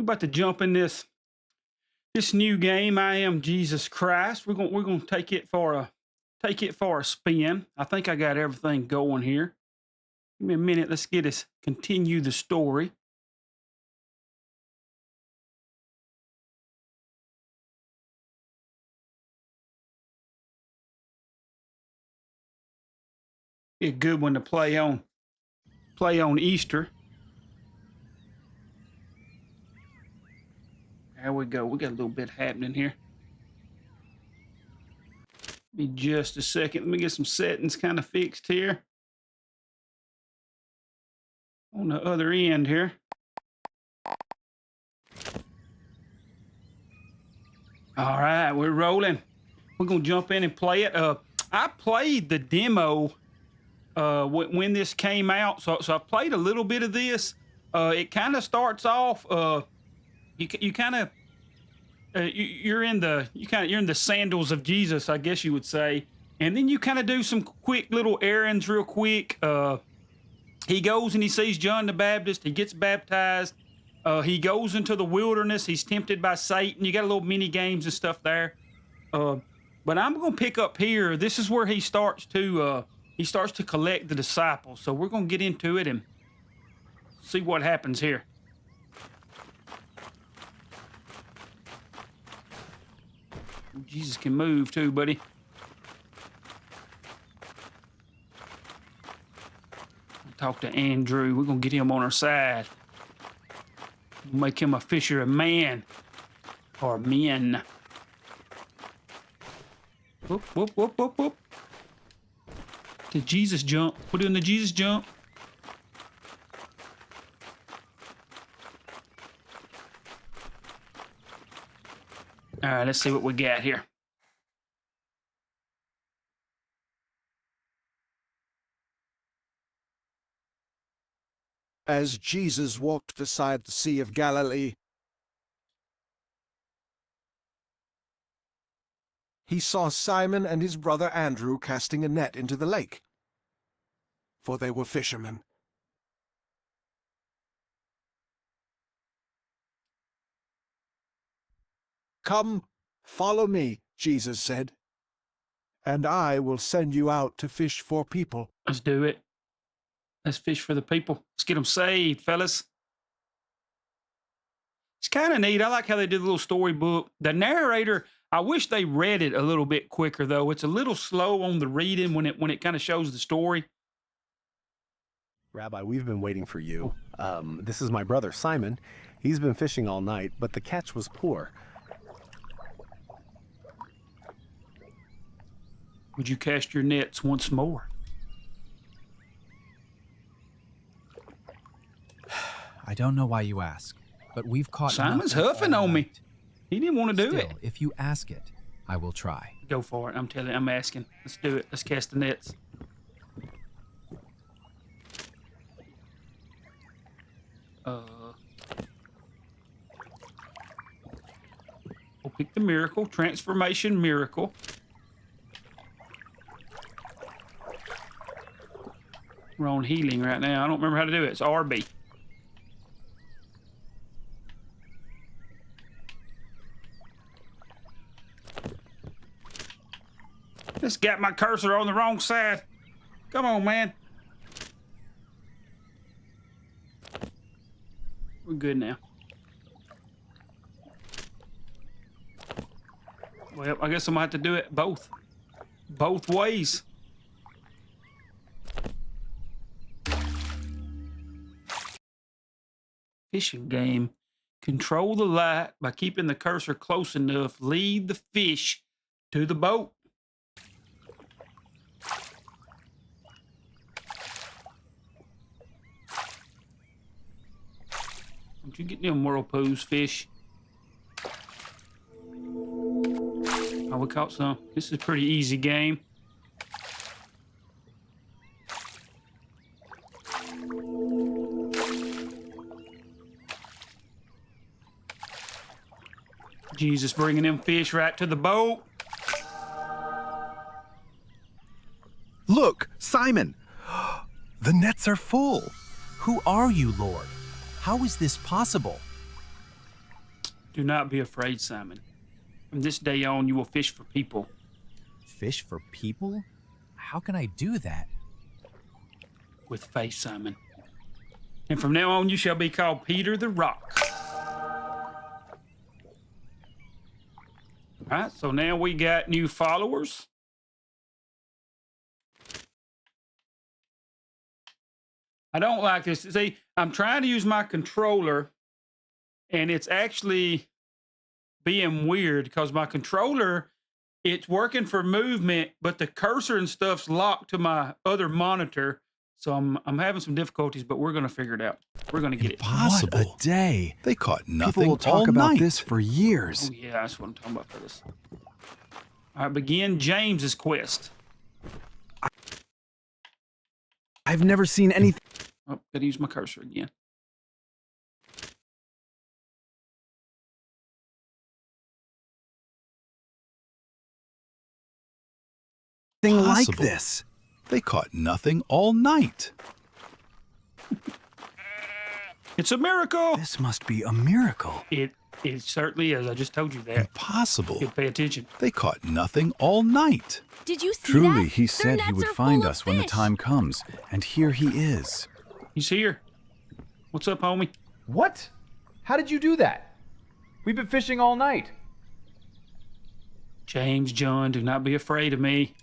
about to jump in this new game. I am Jesus Christ. We're gonna take it for a spin. I think I got everything going here. Give me a minute. Let's get us continue the story. Be a good one to play on Easter. There we go. We got a little bit happening here. Be just a second. Let me get some settings kind of fixed here. On the other end here. All right, we're rolling. We're gonna jump in and play it. I played the demo when this came out, so I played a little bit of this. It kind of starts off. You kind of you're in the sandals of Jesus, I guess you would say, and then you kind of do some quick little errands real quick. He goes and he sees John the Baptist. He gets baptized. He goes into the wilderness. He's tempted by Satan. You got a little mini games and stuff there. But I'm gonna pick up here. This is where he starts to collect the disciples. So we're gonna get into it and see what happens here. Jesus can move too, buddy. Talk to Andrew. We're gonna get him on our side. Make him a fisher of man or men. Whoop, whoop, whoop, whoop, whoop. Did Jesus jump? We're doing the Jesus jump. All right, let's see what we got here. As Jesus walked beside the Sea of Galilee, he saw Simon and his brother Andrew casting a net into the lake, for they were fishermen. "Come, follow me," Jesus said, "and I will send you out to fish for people." Let's do it. Let's fish for the people. Let's get them saved, fellas. It's kind of neat. I like how they did the little storybook. The narrator, I wish they read it a little bit quicker, though. It's a little slow on the reading when it kind of shows the story. Rabbi, we've been waiting for you. This is my brother, Simon. He's been fishing all night, but the catch was poor. Would you cast your nets once more? I don't know why you ask, but we've caught... Simon's huffing on me. He didn't want to do it. Still, if you ask it, I will try. Go for it. I'm telling you, I'm asking. Let's do it. Let's cast the nets. We'll pick the miracle. Transformation miracle. We're on healing right now. I don't remember how to do it. It's RB. Just got my cursor on the wrong side. Come on, man. We're good now. Well, I guess I'm gonna have to do it both ways. Fishing game. Control the light by keeping the cursor close enough. Lead the fish to the boat. Don't you get them whirlpools, fish. Oh, we caught some. This is a pretty easy game. Jesus bringing them fish right to the boat. Look, Simon, the nets are full. Who are you, Lord? How is this possible? Do not be afraid, Simon. From this day on, you will fish for people. Fish for people? How can I do that? With faith, Simon. And from now on, you shall be called Peter the Rock. All right, so now we got new followers. I don't like this. See, I'm trying to use my controller, and it's actually being weird because my controller, it's working for movement, but the cursor and stuff's locked to my other monitor. So I'm having some difficulties, but we're going to figure it out. We're going to get it. Impossible. What a day. They caught nothing People will talk all about night. this for years. Oh, yeah, that's what I'm talking about for this. All right, begin James's quest. I've never seen anything Oh, gotta use my cursor again. like Possible. this. They caught nothing all night. It's a miracle. This must be a miracle. It certainly is. I just told you that. Impossible. You pay attention. They caught nothing all night. Did you see Truly, that? he Their said he nets would are find full of us when the fish. time comes, and here he is. He's here. What's up, homie? What? How did you do that? We've been fishing all night. James, John, do not be afraid of me.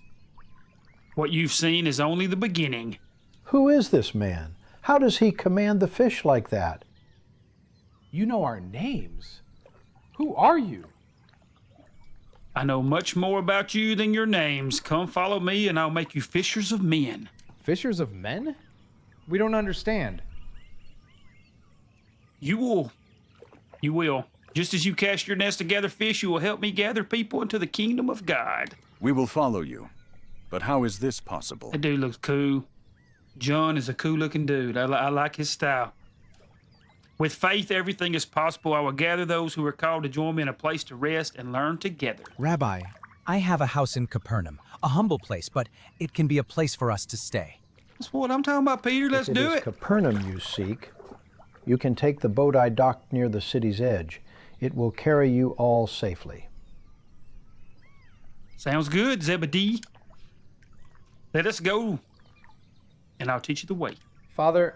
What you've seen is only the beginning. Who is this man? How does he command the fish like that? You know our names. Who are you? I know much more about you than your names. Come follow me and I'll make you fishers of men. Fishers of men? We don't understand. You will. You will. Just as you cast your nets to gather fish, you will help me gather people into the kingdom of God. We will follow you. But how is this possible? That dude looks cool. John is a cool looking dude. I like his style. With faith, everything is possible. I will gather those who are called to join me in a place to rest and learn together. Rabbi, I have a house in Capernaum, a humble place, but it can be a place for us to stay. That's what I'm talking about, Peter. Let's If do is it. Capernaum you seek, you can take the boat I docked near the city's edge. It will carry you all safely. Sounds good, Zebedee. Let us go, and I'll teach you the way. Father,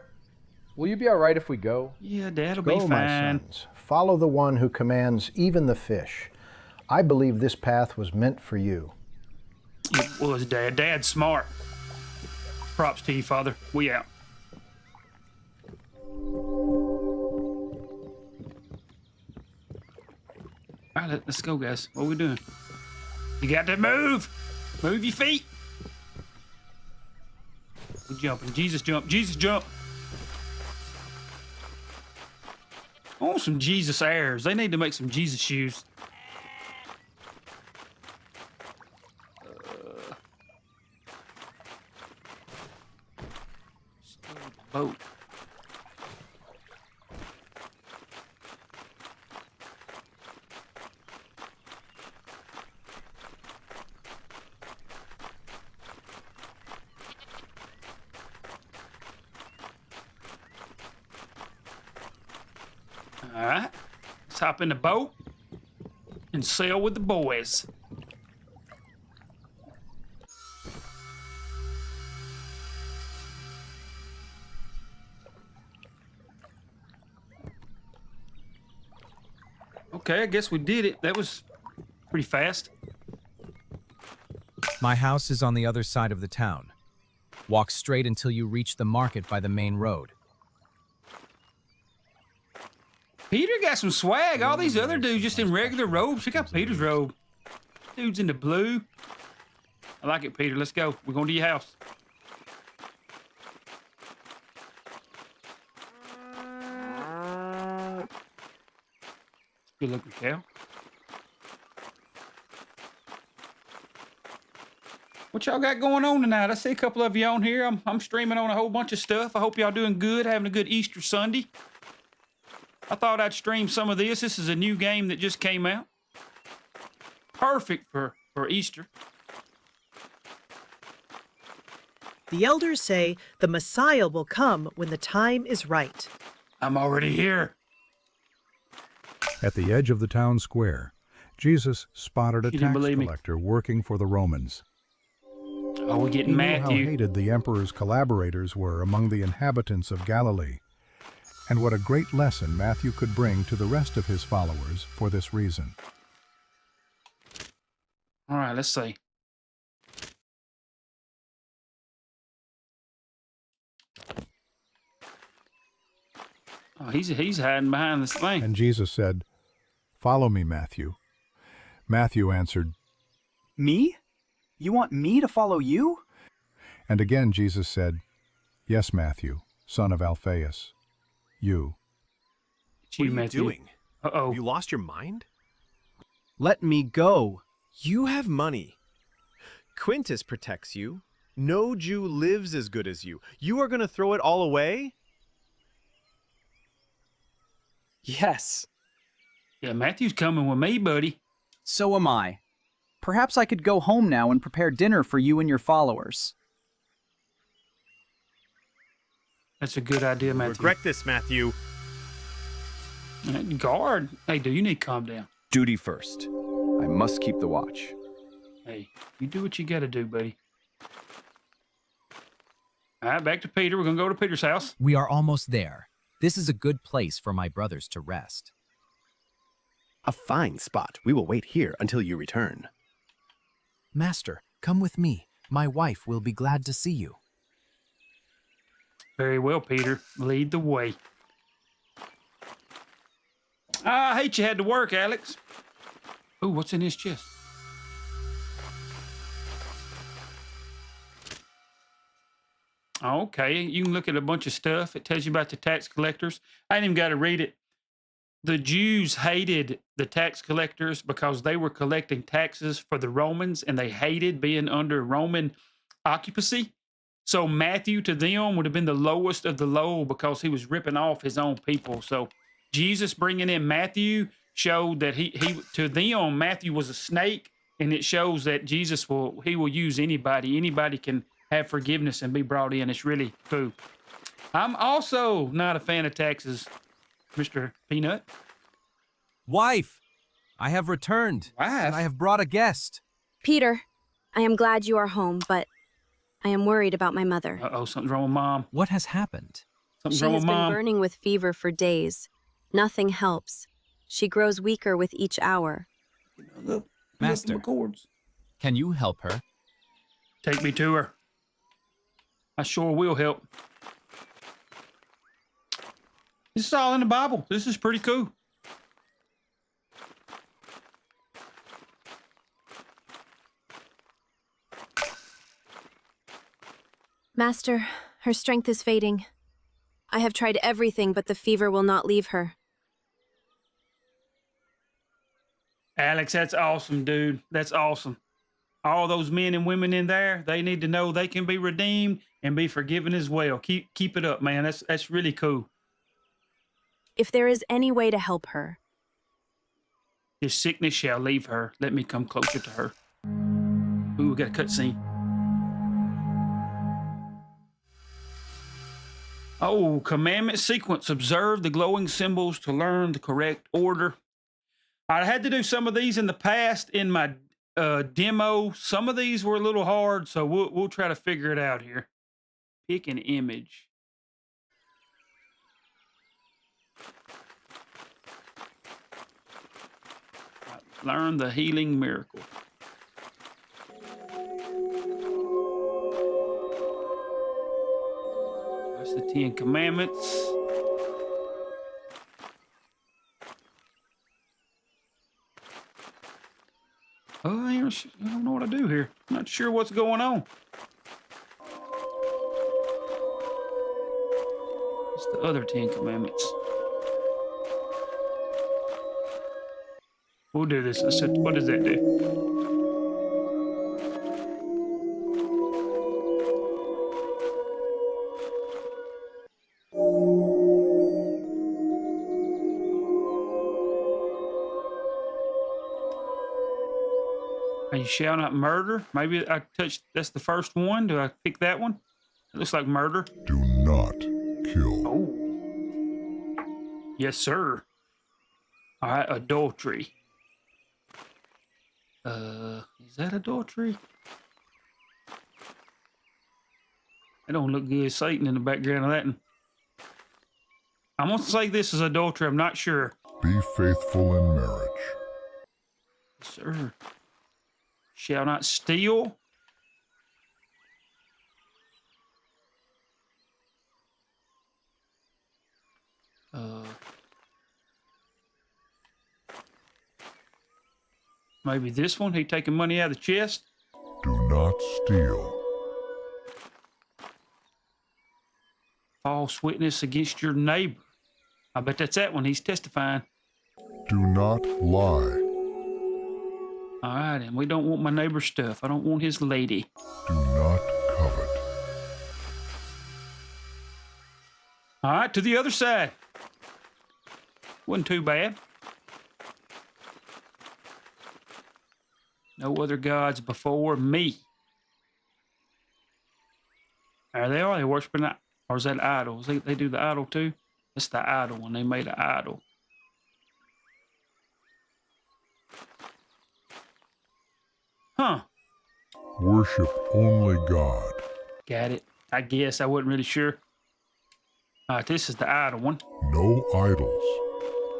will you be all right if we go? Yeah, Dad'll Go, be my fine. sons. Follow the one who commands even the fish. I believe this path was meant for you. It was, Dad. Dad's smart. Props to you, Father. We out. All right, let's go, guys. What are we doing? You got to move. Move your feet. We're jumping. Jesus jump. Jesus jump. I want some Jesus airs. They need to make some Jesus shoes. Boat. All right, let's hop in the boat and sail with the boys. Okay, I guess we did it. That was pretty fast. My house is on the other side of the town. Walk straight until you reach the market by the main road. Peter got some swag. All these other dudes just in regular robes. Check out Peter's robe. Dude's in the blue. I like it, Peter. Let's go. We're going to your house. Good looking cow. What y'all got going on tonight? I see a couple of you on here. I'm streaming on a whole bunch of stuff. I hope y'all doing good, having a good Easter Sunday. I thought I'd stream some of this. This is a new game that just came out. Perfect for Easter. The elders say the Messiah will come when the time is right. I'm already here. At the edge of the town square, Jesus spotted a She didn't tax believe me. collector working for the Romans. Oh, we're He getting knew how Matthew. hated the emperor's collaborators were among the inhabitants of Galilee, and what a great lesson Matthew could bring to the rest of his followers for this reason. All right, let's see. Oh, he's hiding behind this thing. And Jesus said, "Follow me, Matthew." Matthew answered, Me? You want me to follow you? and again Jesus said, "Yes, Matthew, son of Alphaeus, you." It's you, Matthew. Uh-oh. You lost your mind? Let me go. You have money. Quintus protects you. No Jew lives as good as you. You are going to throw it all away? Yes. Yeah, Matthew's coming with me, buddy. So am I. Perhaps I could go home now and prepare dinner for you and your followers. That's a good idea, Matthew. Regret this, Matthew. Guard. Hey, dude, you need to calm down. Duty first. I must keep the watch. Hey, you do what you got to do, buddy. All right, back to Peter. We're going to go to Peter's house. We are almost there. This is a good place for my brothers to rest. A fine spot. We will wait here until you return. Master, come with me. My wife will be glad to see you. Very well, Peter. Lead the way. I hate you had to work, Alex. Ooh, what's in his chest? Okay, you can look at a bunch of stuff. It tells you about the tax collectors. I ain't even got to read it. The Jews hated the tax collectors because they were collecting taxes for the Romans, and they hated being under Roman occupancy. So Matthew to them would have been the lowest of the low because he was ripping off his own people. So Jesus bringing in Matthew showed that he to them, Matthew was a snake, and it shows that Jesus will use anybody. Anybody can have forgiveness and be brought in. It's really cool. I'm also not a fan of taxes, Mr. Peanut. Wife, I have returned. Wife? And I have brought a guest. Peter, I am glad you are home, but I am worried about my mother. Uh-oh, something's wrong with Mom. What has happened? Something's She wrong has with been Mom. burning with fever for days. Nothing helps. She grows weaker with each hour. Master, can you help her? Take me to her. I sure will help. This is all in the Bible. This is pretty cool. Master, her strength is fading. I have tried everything, but the fever will not leave her. Alex, that's awesome, dude. That's awesome. All those men and women in there, they need to know they can be redeemed and be forgiven as well. Keep it up, man. That's really cool. If there is any way to help her, His sickness shall leave her. Let me come closer to her. Ooh, we got a cutscene. Oh, commandment sequence. Observe the glowing symbols to learn the correct order. I had to do some of these in the past in my demo. Some of these were a little hard, so we'll try to figure it out here. Pick an image. Learn the healing miracle. That's the 10 Commandments. Oh, I don't know what to do here. I'm not sure what's going on. It's the other 10 Commandments. We'll do this. What does that do? You shall not murder. Maybe I touched, that's the first one. Do I pick that one? It looks like murder. Do not kill. Oh. Yes, sir. All right, adultery. Is that adultery? That don't look good. Satan in the background of that one. I'm gonna say this is adultery. I'm not sure. Be faithful in marriage. Yes, sir. Shall not steal. Maybe this one. He taking money out of the chest. Do not steal. False witness against your neighbor. I bet that's that one. He's testifying. Do not lie. All right, and we don't want my neighbor's stuff. I don't want his lady. Do not covet. All right, to the other side. Wasn't too bad. No other gods before me. Are they? Are they worshiping that? Or is that idols? They do the idol too? That's the idol when they made an idol. Huh. Worship only God. Got it. I guess. I wasn't really sure. All right, this is the idol one. No idols.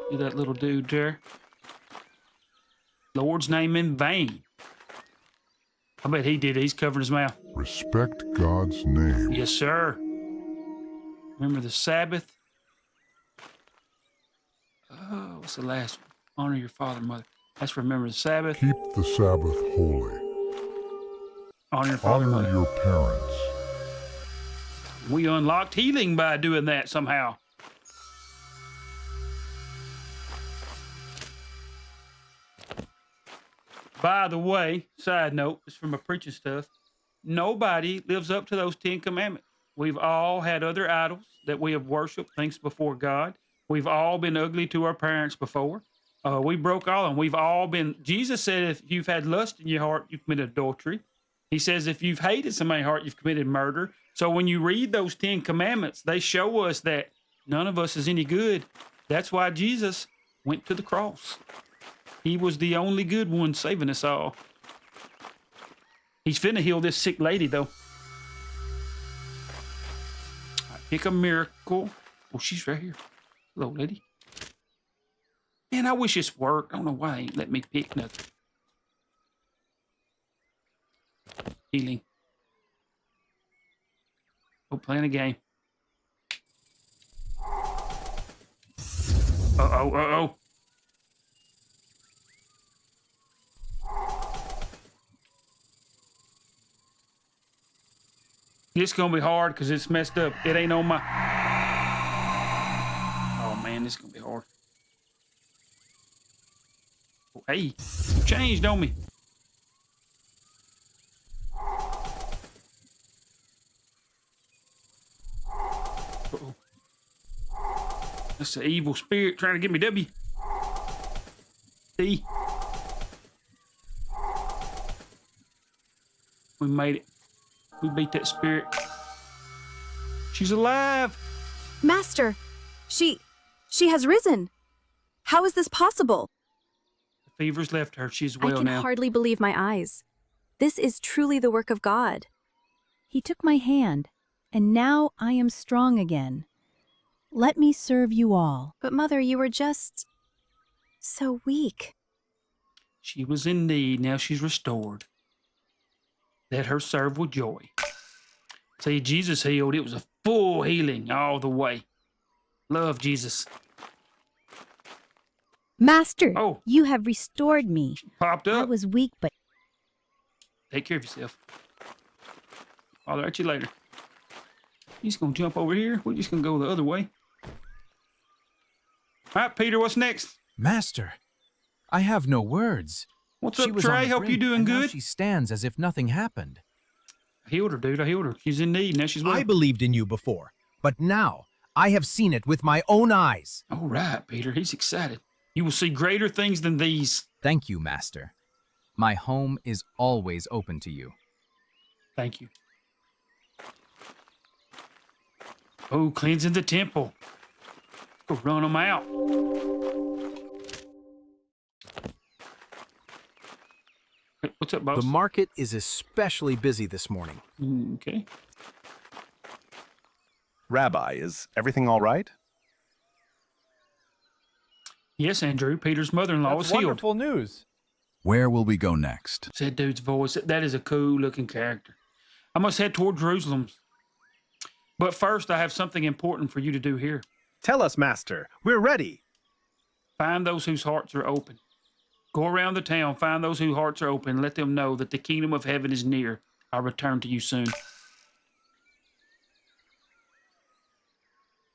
See that little dude there? Lord's name in vain. I bet he did. He's covering his mouth. Respect God's name. Yes, sir. Remember the Sabbath. Oh, what's the last one? Honor your father and mother. That's remember the Sabbath. Keep the Sabbath holy. Honor your father and Honor mother. your parents. We unlocked healing by doing that somehow. By the way, side note, it's from my preaching stuff. Nobody lives up to those 10 commandments. We've all had other idols that we have worshiped, things before God. We've all been ugly to our parents before. We broke all of them. We've all been, Jesus said, if you've had lust in your heart, you've committed adultery. He says, if you've hated somebody's heart, you've committed murder. So when you read those 10 commandments, they show us that none of us is any good. That's why Jesus went to the cross. He was the only good one saving us all. He's finna heal this sick lady, though. Right, pick a miracle. Oh, she's right here. Hello, lady. Man, I wish this worked. I don't know why they ain't let me pick nothing. Healing. Oh, playing a game. Uh-oh, uh-oh. This gonna be hard because it's messed up. It ain't on my... Oh, man, this gonna be hard. Oh, hey, you changed on me. Uh-oh. That's the evil spirit trying to get me W. See? We made it. We beat that spirit. She's alive. Master, she has risen. How is this possible? The fever's left her. She's I well can now. hardly believe my eyes. This is truly the work of God. He took my hand, and now I am strong again. Let me serve you all. But Mother, you were just so weak. She was in need. Now she's restored. Let her serve with joy. See, Jesus healed. It was a full healing all the way. Love Jesus. Master, Oh. you have restored me. Popped I up. was weak, but Take care of yourself. I'll at you later. He's going to jump over here. We're just going to go the other way. All right, Peter, what's next? Master, I have no words. What's She up, was on Trey? the Hope you brink, doing and now good. she stands as if nothing happened. I healed her, dude. I healed her. She's in need. Now she's well. I believed in you before, but now I have seen it with my own eyes. All right, Peter. He's excited. You will see greater things than these. Thank you, Master. My home is always open to you. Thank you. Oh, cleansing the temple. Go run them out. What's up, boss? The market is especially busy this morning. Okay. Rabbi, is everything all right? Yes, Andrew. Peter's mother-in-law was healed. Wonderful news. Where will we go next? Said dude's voice. That is a cool-looking character. I must head toward Jerusalem. But first, I have something important for you to do here. Tell us, Master. We're ready. Find those whose hearts are open. Go around the town, find those whose hearts are open, and let them know that the kingdom of heaven is near. I'll return to you soon.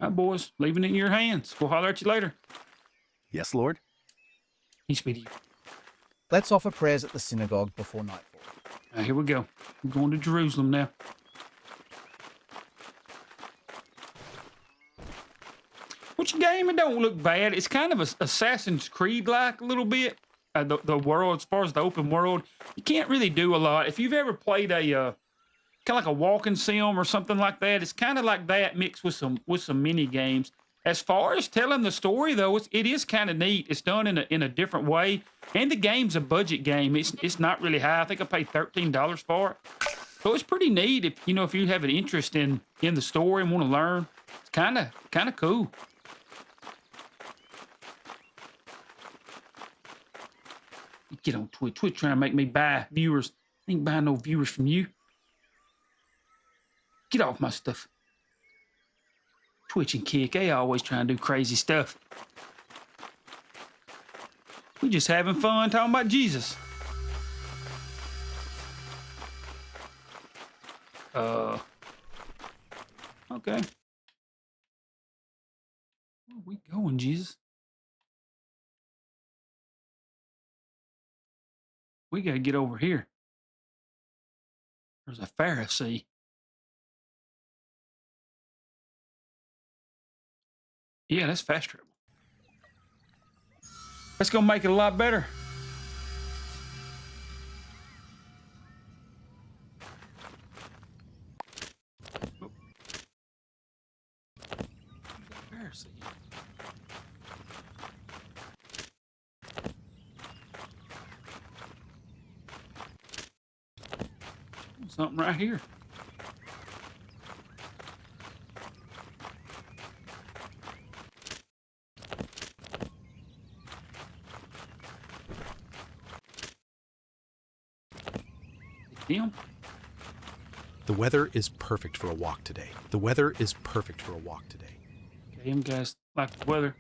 All right, boys, leaving it in your hands. We'll holler at you later. Yes, Lord. He's speedy. Let's offer prayers at the synagogue before nightfall. All right, here we go. We're going to Jerusalem now. Which game, it don't look bad. It's kind of Assassin's Creed-like a little bit. The world, as far as the open world, you can't really do a lot. If you've ever played a kind of like a walking sim or something like that, it's kind of like that mixed with some mini games. As far as telling the story, though, it is kind of neat. It's done in a different way, and the game's a budget game. It's not really high. I think I paid $13 for it, so it's pretty neat. If you have an interest in the story and want to learn, it's kind of cool. Get on Twitch. Twitch trying to make me buy viewers. I ain't buying no viewers from you. Get off my stuff. Twitch and Kick, they always trying to do crazy stuff. We just having fun talking about Jesus. Okay. Where are we going, Jesus? We got to get over here. There's a Pharisee. Yeah, that's fast travel. That's going to make it a lot better. Oh. Pharisee. Something right here. Him? The weather is perfect for a walk today. The weather is perfect for a walk today. Okay, them guys like the weather.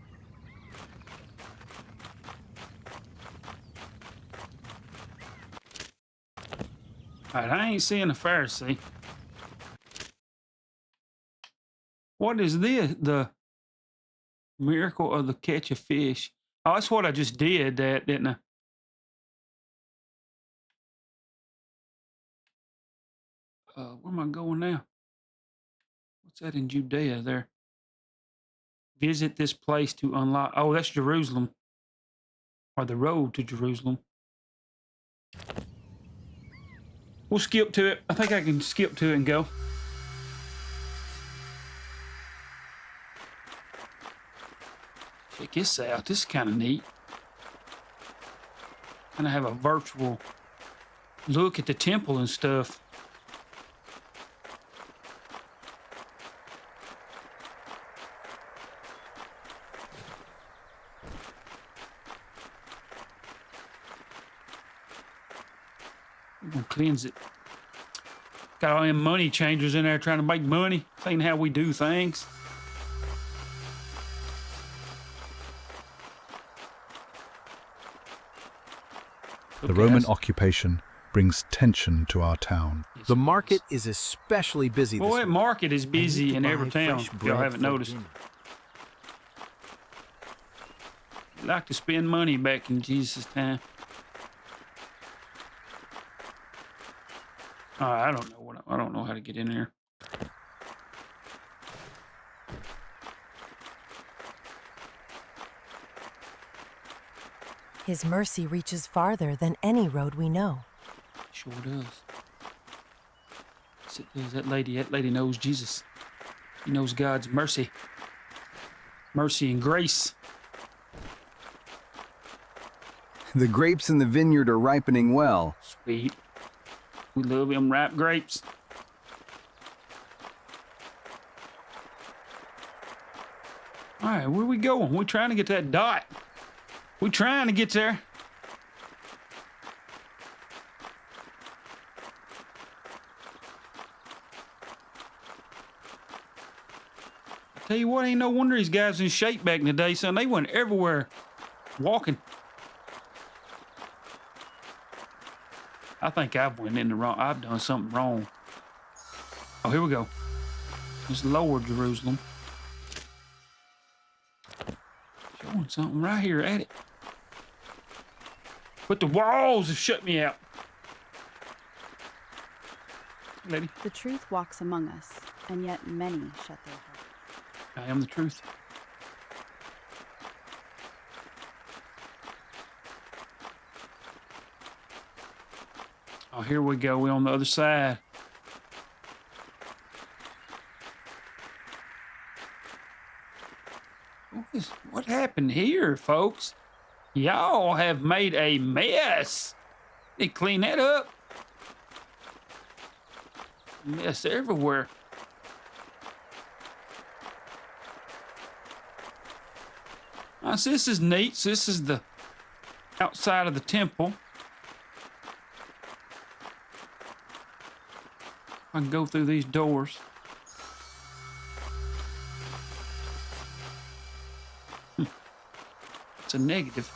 All right, I ain't seeing a Pharisee. What is this? The miracle of the catch of fish. Oh, that's what I just did, that, didn't I? Where am I going now? What's that in Judea there? Visit this place to unlock. Oh, that's Jerusalem. Or the road to Jerusalem. We'll skip to it. I think I can skip to it and go. Check this out. This is kind of neat. Kind of have a virtual look at the temple and stuff. We're gonna cleanse it. Got all them money changers in there trying to make money. This ain't how we do things. The Roman occupation brings tension to our town. The market is especially busy this Boy, that week. market is busy in every town, if y'all haven't noticed. They like to spend money back in Jesus' time. I don't know how to get in there. His mercy reaches farther than any road we know. Sure does. Yes, it does. That lady knows Jesus. She knows God's mercy. Mercy and grace. The grapes in the vineyard are ripening well. Sweet. We love them ripe grapes. All right, where we going? We're trying to get to that dot. We're trying to get there. Tell you what, ain't no wonder these guys in shape back in the day, son. They went everywhere walking. I think I've done something wrong. Oh, here we go. It's Lower Jerusalem. Showing something right here at it. But the walls have shut me out. Lady. The truth walks among us, and yet many shut their hearts. I am the truth. Oh, here we go. We're on the other side. What happened here, folks? Y'all have made a mess. They clean that up. Mess everywhere. So this is neat. So this is the outside of the temple. I can go through these doors. It's a negative.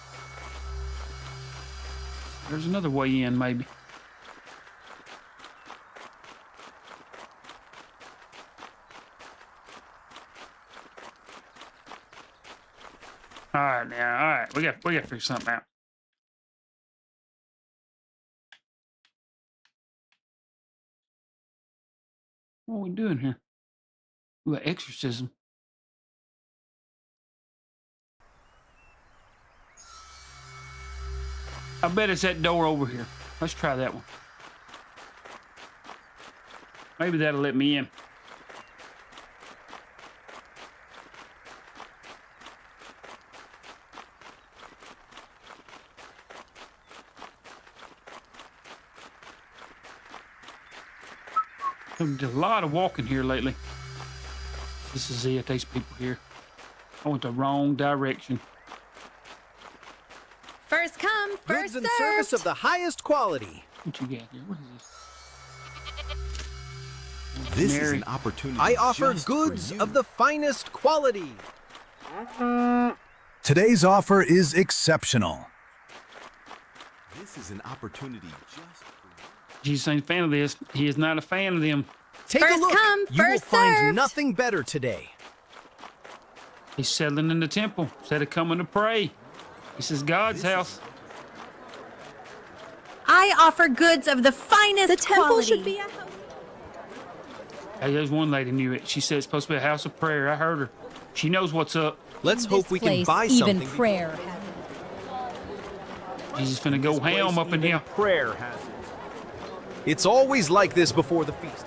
There's another way in, maybe. All right, now, all right, we got to figure something out. What are we doing here? We got exorcism. I bet it's that door over here. Let's try that one. Maybe that'll let me in. There's a lot of walking here lately. This is it. These people here. I went the wrong direction. First come, first Goods and service of the highest quality. What you got here? What is this? This is Mary. an opportunity. I offer just goods for you. of the finest quality. Today's offer is exceptional. This is an opportunity just for you. Jesus ain't a fan of this. He is not a fan of them. Take First a look. come, You will first find served. nothing better today. He's settling in the temple instead of coming to pray. This is God's house. I offer goods of the finest The temple quality. should be a house. Hey, there's one lady knew it. She said it's supposed to be a house of prayer. I heard her. She knows what's up. Let's hope we can buy even something. prayer. Jesus finna go ham up in here. Prayer has it. It's always like this before the feast.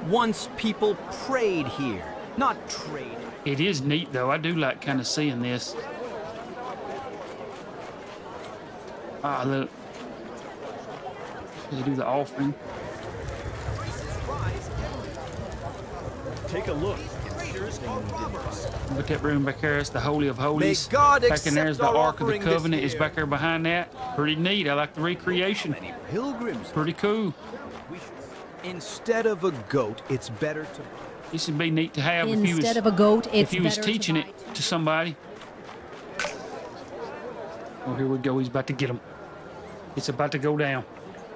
Once people prayed here, not traded. It is neat though. I do like kind of seeing this. Ah, look. They do the offering. Take a look. Look at that room back there. It's the Holy of Holies. May God back in there is the accept our Ark of the offering this Covenant. Is year. back there behind that. Pretty neat. I like the recreation. Pilgrims. Pretty cool. Instead of a goat, it's better to. This would be neat to have if you was, Instead of a goat, if it's you was better to teaching buy it to somebody. Oh, here we go. He's about to get him. It's about to go down.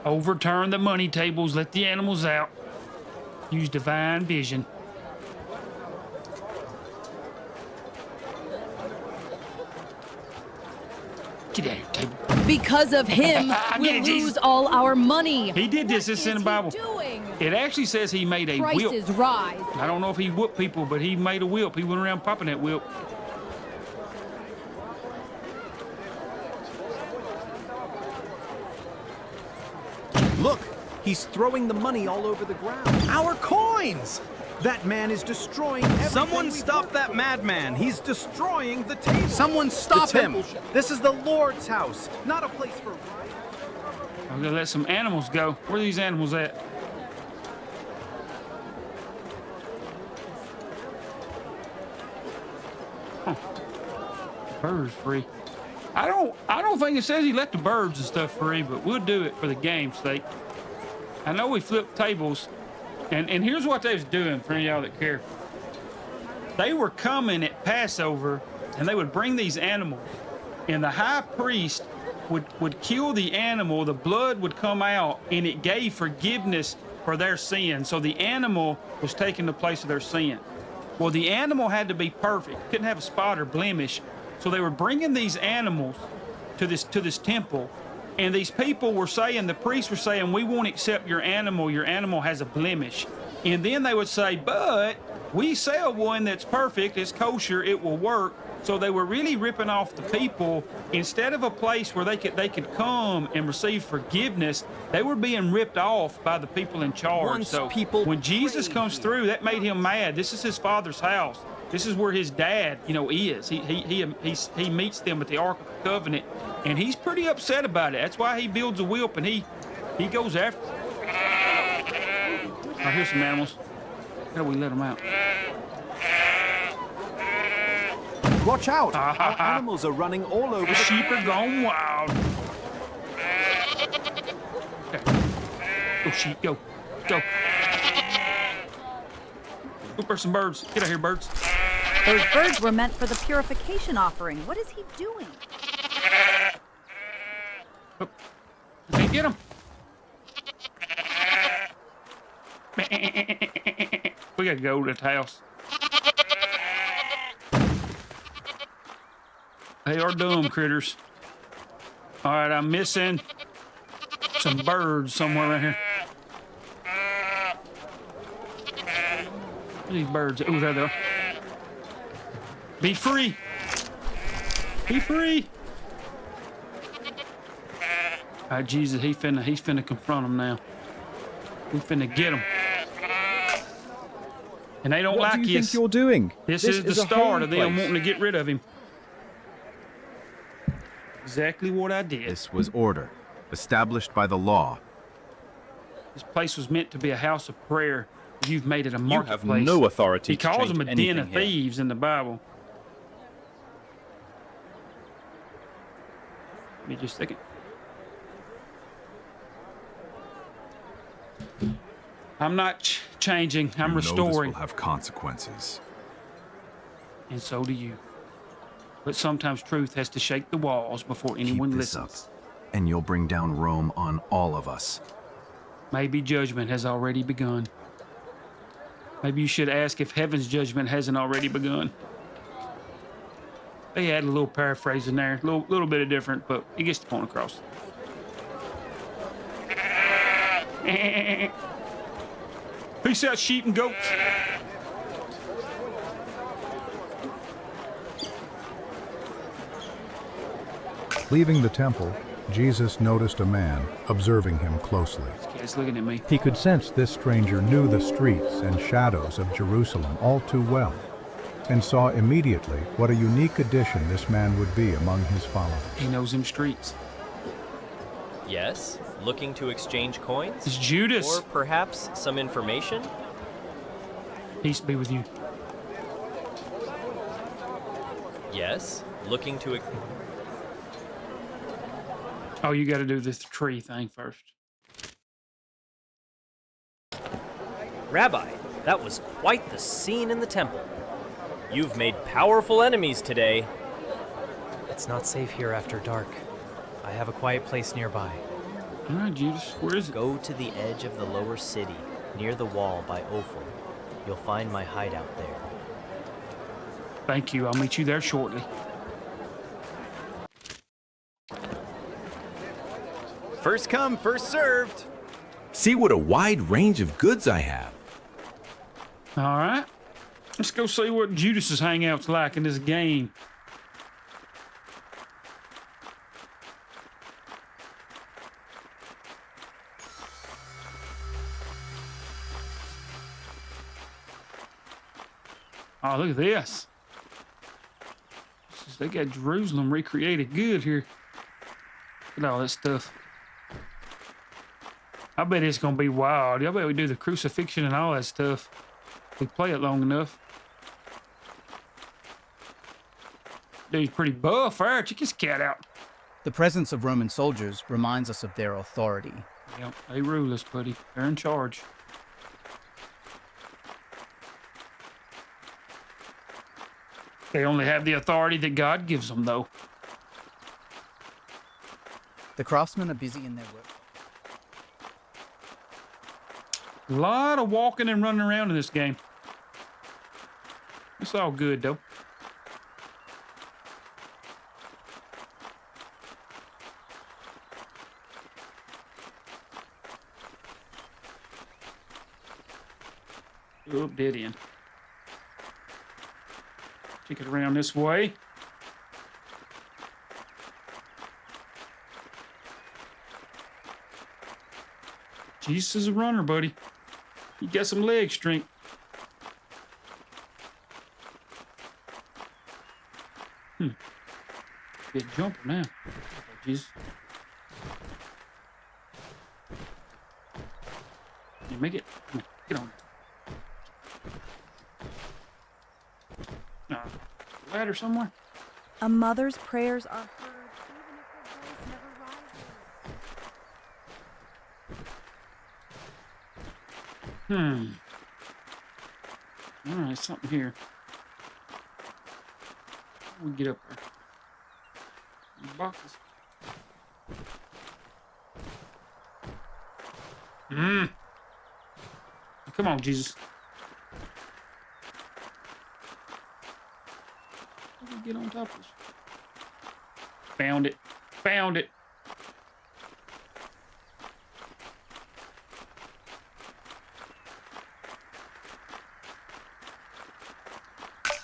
Overturn the money tables. Let the animals out. Use divine vision. Get out of here, table. Because of him, I we'll get it, Jesus. lose all our money. He did this. It's in the Bible. Doing? It actually says he made a whip. Prices rise. I don't know if he whooped people, but he made a whip. He went around popping that whip. Look, he's throwing the money all over the ground. Our coins! That man is destroying everything. Someone stop that madman! He's destroying the table! Someone stop him! This is the Lord's house, not a place for riots. I'm gonna let some animals go. Where are these animals at? Huh. Birds free. I don't think it says he let the birds and stuff free, but we'll do it for the game's sake. I know we flipped tables, and here's what they was doing for any of y'all that care. They were coming at Passover, and they would bring these animals, and the high priest would kill the animal, the blood would come out, and it gave forgiveness for their sin. So the animal was taking the place of their sin. Well, the animal had to be perfect, couldn't have a spot or blemish. So they were bringing these animals to this temple, and these people were saying, the priests were saying, we won't accept your animal has a blemish. And then they would say, but we sell one that's perfect, it's kosher, it will work. So they were really ripping off the people. Instead of a place where they could come and receive forgiveness, they were being ripped off by the people in charge. When Jesus comes through, that made him mad. This is his Father's house. This is where his dad, is. He meets them at the Ark of the Covenant, and he's pretty upset about it. That's why he builds a whip and he goes after. I hear some animals. How do we let them out? Watch out! Our animals are running all over. The sheep are going wild. Okay. Go sheep, go. Go. Go for some birds. Get out here, birds. Those birds were meant for the purification offering. What is he doing? Oh. I can't get him. We gotta go to the house. They are dumb critters. All right, I'm missing some birds somewhere around here. Where are these birds? Oh, there they are. Be free. Be free. All right, Jesus, he's finna confront them now. We finna get them. And they don't like What do you us. think you're doing? This is the a start holy of them place. wanting to get rid of him. Exactly what I did. This was order, established by the law. This place was meant to be a house of prayer. You've made it a You marketplace. have no authority He to calls change them a den anything of here. thieves in the Bible. Give me just a second. I'm not changing. I'm You know restoring. this will have consequences. And so do you. But sometimes truth has to shake the walls before anyone Keep this listens. up, and you'll bring down Rome on all of us. Maybe judgment has already begun. Maybe you should ask if heaven's judgment hasn't already begun. They had a little paraphrase in there, a little bit of different, but it gets the point across. Peace out, sheep and goats. Leaving the temple, Jesus noticed a man observing him closely. He's looking at me. He could sense this stranger knew the streets and shadows of Jerusalem all too well, and saw immediately what a unique addition this man would be among his followers. He knows them streets. Yes, looking to exchange coins? It's Judas. Or perhaps some information? Peace be with you. Yes, looking to... Oh, you got to do this tree thing first. Rabbi, that was quite the scene in the temple. You've made powerful enemies today. It's not safe here after dark. I have a quiet place nearby. All right, Judas, where is it? Go to the edge of the lower city, near the wall by Ophel. You'll find my hideout there. Thank you. I'll meet you there shortly. First come, first served. See what a wide range of goods I have. All right. Let's go see what Judas's hangout's like in this game. Oh, look at this. They got Jerusalem recreated good here. Look at all that stuff. I bet it's going to be wild. I bet we do the crucifixion and all that stuff. We play it long enough. Dude's pretty buff there. Check his cat out. The presence of Roman soldiers reminds us of their authority. Yep, they rule us, buddy. They're in charge. They only have the authority that God gives them, though. The craftsmen are busy in their work. A lot of walking and running around in this game. It's all good, though. Oh, dead end. Take it around this way. Jesus is a runner, buddy. You got some leg strength. Good jumper now. Jesus. You make it. Come on, get on. Ladder somewhere. A mother's prayers are heard even if her voice never rises. All right, something here. We get up there. Boxes. Come on, Jesus. How do we get on top of this? Found it. Found it.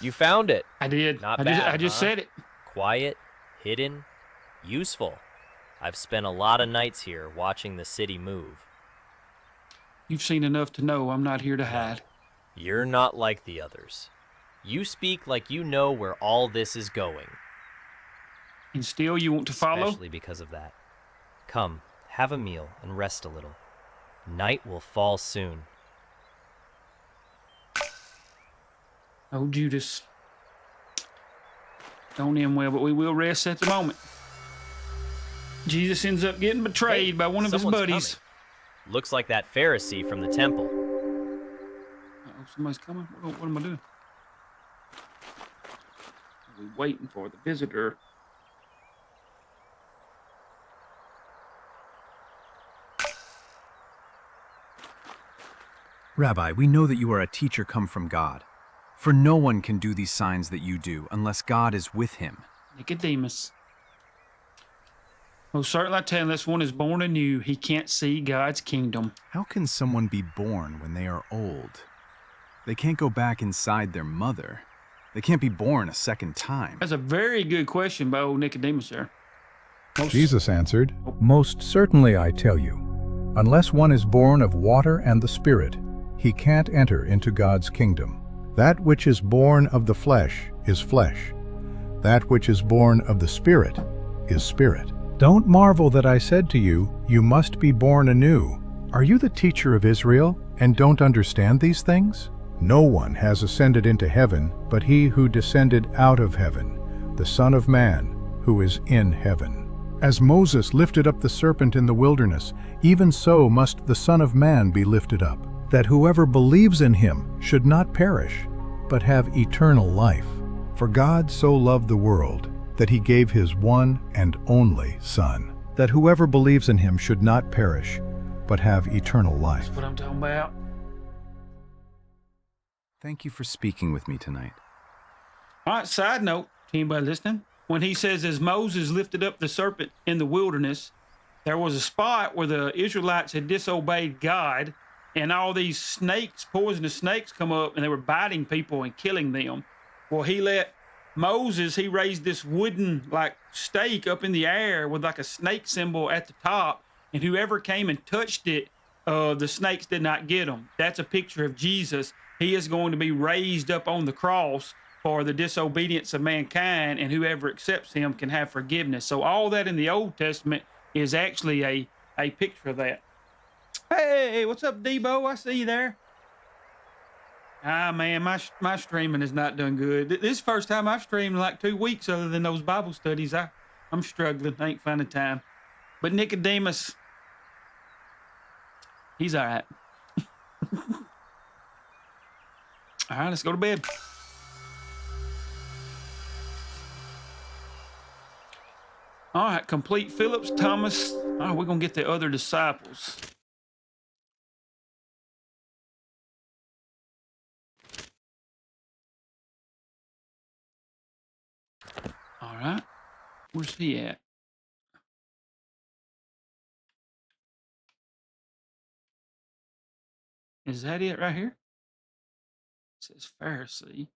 You found it. I did. Not I bad. just said it. Quiet, hidden, useful. I've spent a lot of nights here watching the city move. You've seen enough to know I'm not here to hide. You're not like the others. You speak like you know where all this is going. And still you want to follow? Especially because of that. Come, have a meal and rest a little. Night will fall soon. Oh, Judas. Don't end well, but we will rest at the moment. Jesus ends up getting betrayed by one of his buddies. Coming. Looks like that Pharisee from the temple. Uh-oh, somebody's coming? What am I doing? Are we waiting for the visitor? Rabbi, we know that you are a teacher come from God. For no one can do these signs that you do unless God is with him. Nicodemus. Most certainly I tell you, unless one is born anew, he can't see God's kingdom. How can someone be born when they are old? They can't go back inside their mother. They can't be born a second time. That's a very good question by old Nicodemus there. Jesus answered, "Most certainly I tell you, unless one is born of water and the Spirit, he can't enter into God's kingdom. That which is born of the flesh is flesh. That which is born of the Spirit is spirit. Don't marvel that I said to you, you must be born anew. Are you the teacher of Israel and don't understand these things? No one has ascended into heaven but he who descended out of heaven, the Son of Man, who is in heaven. As Moses lifted up the serpent in the wilderness, even so must the Son of Man be lifted up, that whoever believes in him should not perish, but have eternal life. For God so loved the world that he gave his one and only Son, that whoever believes in him should not perish, but have eternal life." That's what I'm talking about. Thank you for speaking with me tonight. All right, side note, to anybody listening, when he says, as Moses lifted up the serpent in the wilderness, there was a spot where the Israelites had disobeyed God, and all these snakes, poisonous snakes, come up, and they were biting people and killing them. Well, he let Moses, he raised this wooden, like, stake up in the air with, like, a snake symbol at the top, and whoever came and touched it, the snakes did not get them. That's a picture of Jesus he is going to be raised up on the cross for the disobedience of mankind, and whoever accepts him can have forgiveness. So all that in the Old Testament is actually a picture of that. Hey, what's up, Debo? I see you there. Ah, man, my streaming is not doing good. This is the first time I've streamed in like 2 weeks other than those Bible studies. I'm struggling. I ain't finding time. But Nicodemus, he's all right. All right, let's go to bed. All right, complete Phillips, Thomas. All right, we're going to get the other disciples. All right, where's he at? Is that it right here? It says Pharisee.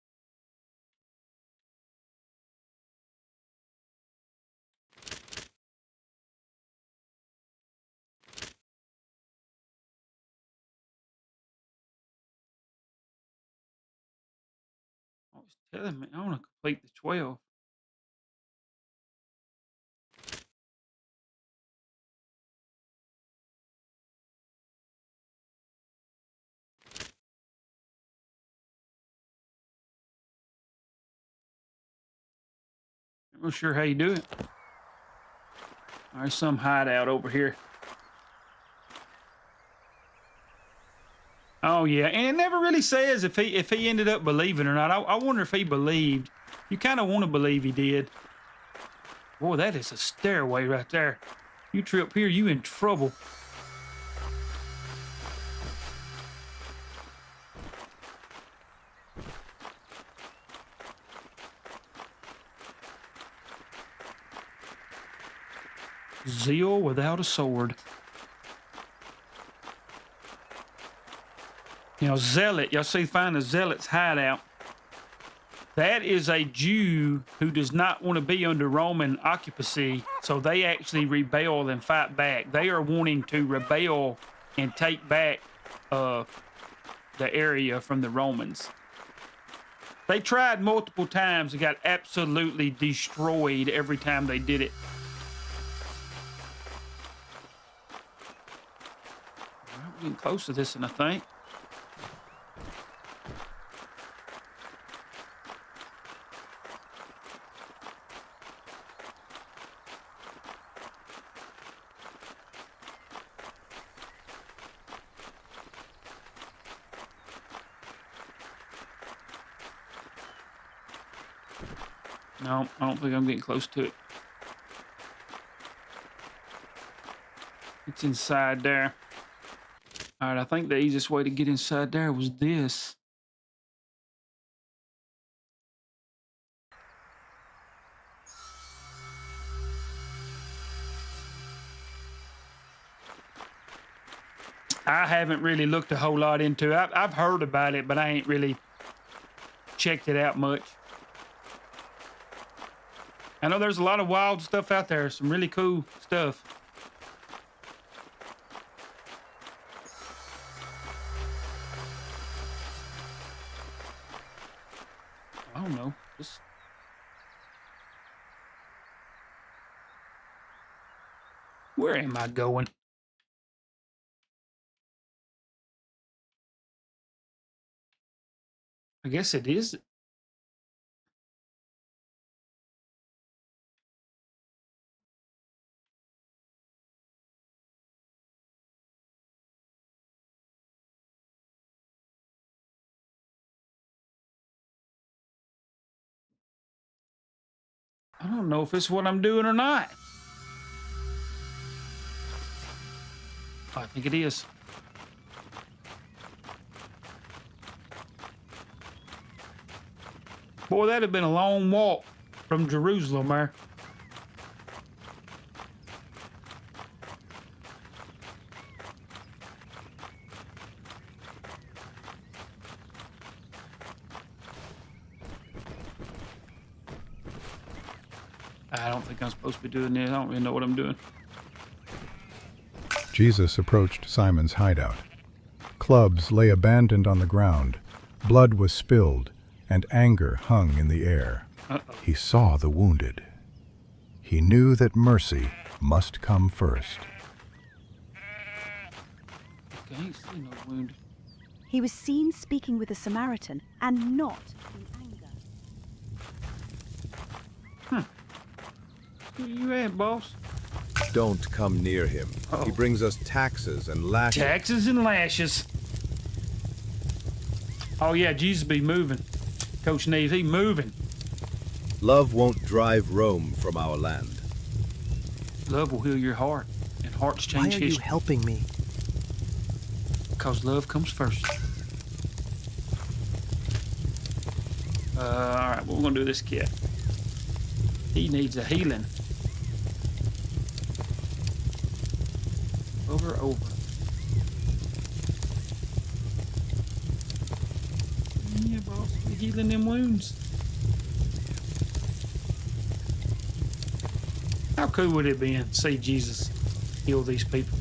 I was telling me I want to complete the 12. I'm not sure how you do it. There's some hideout over here. Oh yeah, and it never really says if he ended up believing or not. I wonder if he believed. You kind of want to believe he did. Boy, that is a stairway right there. You trip here, you in trouble. Zeal without a sword. You know, zealot. Y'all see, find the zealot's hideout. That is a Jew who does not want to be under Roman occupancy, so they actually rebel and fight back. They are wanting to rebel and take back the area from the Romans. They tried multiple times and got absolutely destroyed every time they did it. We're getting close to this, and I think. No, I don't think I'm getting close to it. It's inside there. All right, I think the easiest way to get inside there was this. I haven't really looked a whole lot into it. I've heard about it, but I ain't really checked it out much. I know there's a lot of wild stuff out there, some really cool stuff. I don't know. Just... Where am I going? I guess it is. I don't know if it's what I'm doing or not. Oh, I think it is. Boy, that'd have been a long walk from Jerusalem there. I don't think I'm supposed to be doing this. I don't really know what I'm doing. Jesus approached Simon's hideout. Clubs lay abandoned on the ground. Blood was spilled, and anger hung in the air. He saw the wounded. He knew that mercy must come first. Okay, I ain't see no wounded. He was seen speaking with a Samaritan, and not in anger. Where you at, boss? Don't come near him. He brings us taxes and lashes. Taxes and lashes. Oh yeah, Jesus be moving. Coach Neves, he moving. Love won't drive Rome from our land. Love will heal your heart, and hearts Why change are you history. helping me? Because love comes first. All right, what we're gonna do with this kid? He needs a healing. Over. Yeah, boss, we're healing them wounds. How cool would it be to see Jesus heal these people?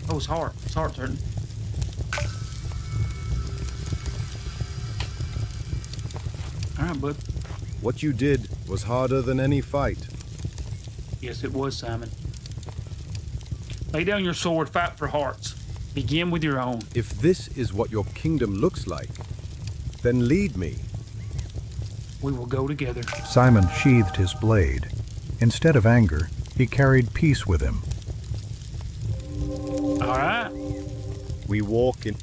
Oh, his heart. His heart's hurting. All right, bud. What you did was harder than any fight. Yes, it was, Simon. Lay down your sword, fight for hearts. Begin with your own. If this is what your kingdom looks like, then lead me. We will go together. Simon sheathed his blade. Instead of anger, he carried peace with him. All right. We walk in.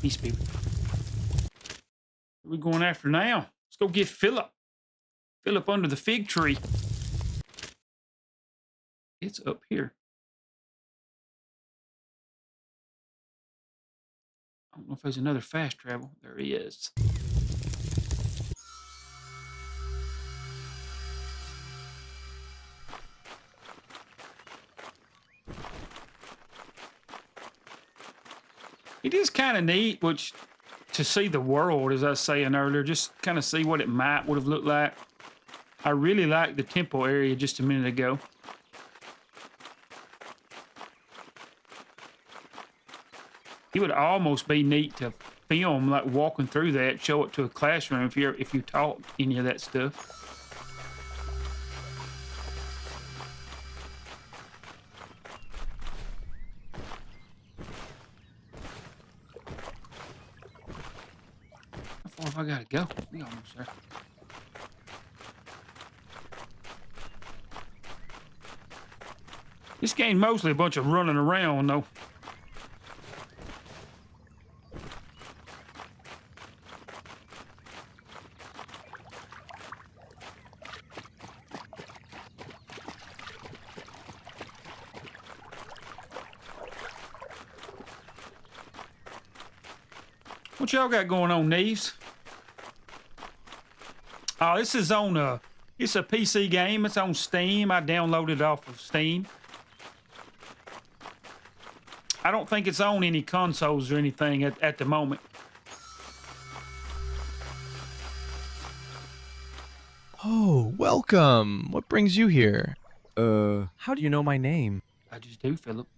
Peace, people. Where are we going after now? Let's go get Philip. Philip under the fig tree. It's up here. I don't know if there's another fast travel. There he is. It is kind of neat, to see the world, as I was saying earlier, just kind of see what it would have looked like. I really liked the temple area just a minute ago. It would almost be neat to film, like walking through that, show it to a classroom if you taught any of that stuff. How far have I got to go? We almost there. This game's mostly a bunch of running around, though. What y'all got going on, Neves? Oh, this is on it's a PC game. It's on Steam. I downloaded it off of Steam. I don't think it's on any consoles or anything at the moment. Oh, welcome. What brings you here? How do you know my name? I just do, Philip.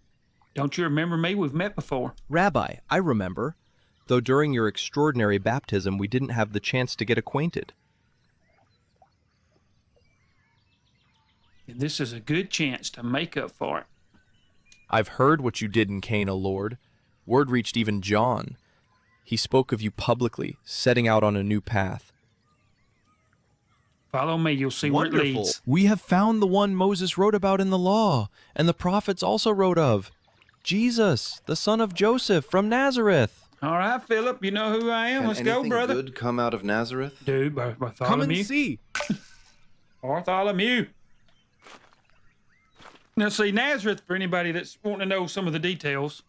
Don't you remember me? We've met before. Rabbi, I remember. Though during your extraordinary baptism, we didn't have the chance to get acquainted. And this is a good chance to make up for it. I've heard what you did in Cana, Lord. Word reached even John. He spoke of you publicly, setting out on a new path. Follow me, you'll see where it leads. We have found the one Moses wrote about in the law, and the prophets also wrote of. Jesus, the son of Joseph from Nazareth. All right, Philip, you know who I am. Can Let's go, brother. Good come out of Nazareth? Dude, Bartholomew. Come and see. Bartholomew. Now, see, Nazareth, for anybody that's wanting to know some of the details,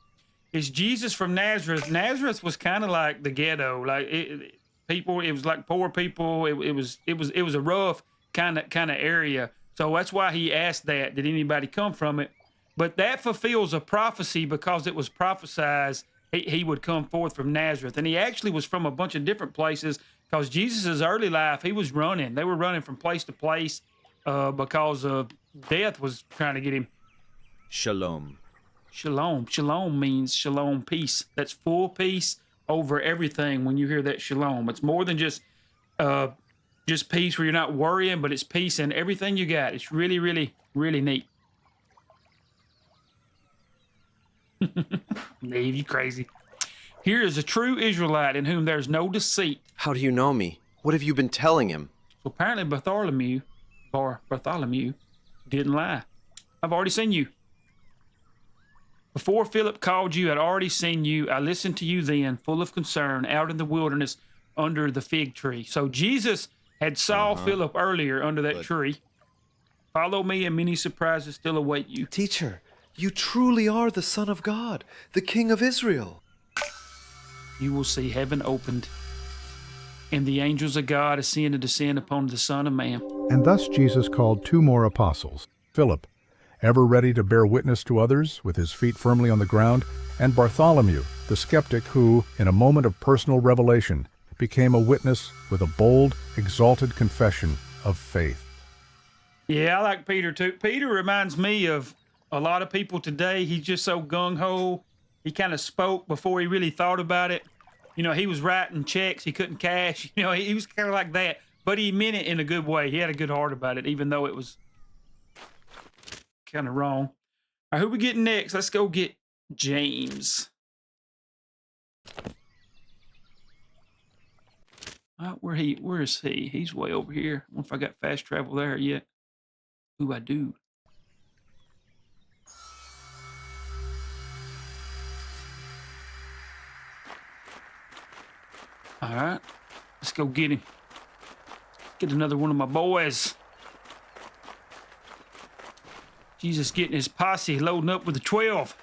is Jesus from Nazareth. Nazareth was kind of like the ghetto. Like it was like poor people. It was a rough kind of area. So that's why he asked that. Did anybody come from it? But that fulfills a prophecy because it was prophesied he would come forth from Nazareth. And he actually was from a bunch of different places because Jesus' early life, he was running. They were running from place to place. because death was trying to get him. Shalom. Shalom. Shalom means shalom, peace. That's full peace over everything when you hear that shalom. It's more than just peace where you're not worrying, but it's peace in everything you got. It's really, really, really neat. Dave, you crazy. Here is a true Israelite in whom there's no deceit. How do you know me? What have you been telling him? So apparently Bartholomew didn't lie. I've already seen you. Before Philip called you, I'd already seen you. I listened to you then, full of concern, out in the wilderness under the fig tree. So Jesus had saw Philip earlier under that tree. Follow me, and many surprises still await you. Teacher, you truly are the Son of God, the King of Israel. You will see heaven opened, and the angels of God ascend and descend upon the Son of Man. And thus Jesus called 2 more apostles, Philip, ever ready to bear witness to others with his feet firmly on the ground, and Bartholomew, the skeptic who, in a moment of personal revelation, became a witness with a bold, exalted confession of faith. Yeah, I like Peter too. Peter reminds me of a lot of people today. He's just so gung-ho. He kind of spoke before he really thought about it. You know, he was writing checks he couldn't cash. You know, he was kind of like that. But he meant it in a good way. He had a good heart about it, even though it was kind of wrong. All right, who we getting next? Let's go get James. Where is he? He's way over here. I wonder if I got fast travel there yet. Ooh, I do. All right, let's go get him. Get another one of my boys. Jesus getting his posse loading up with the 12.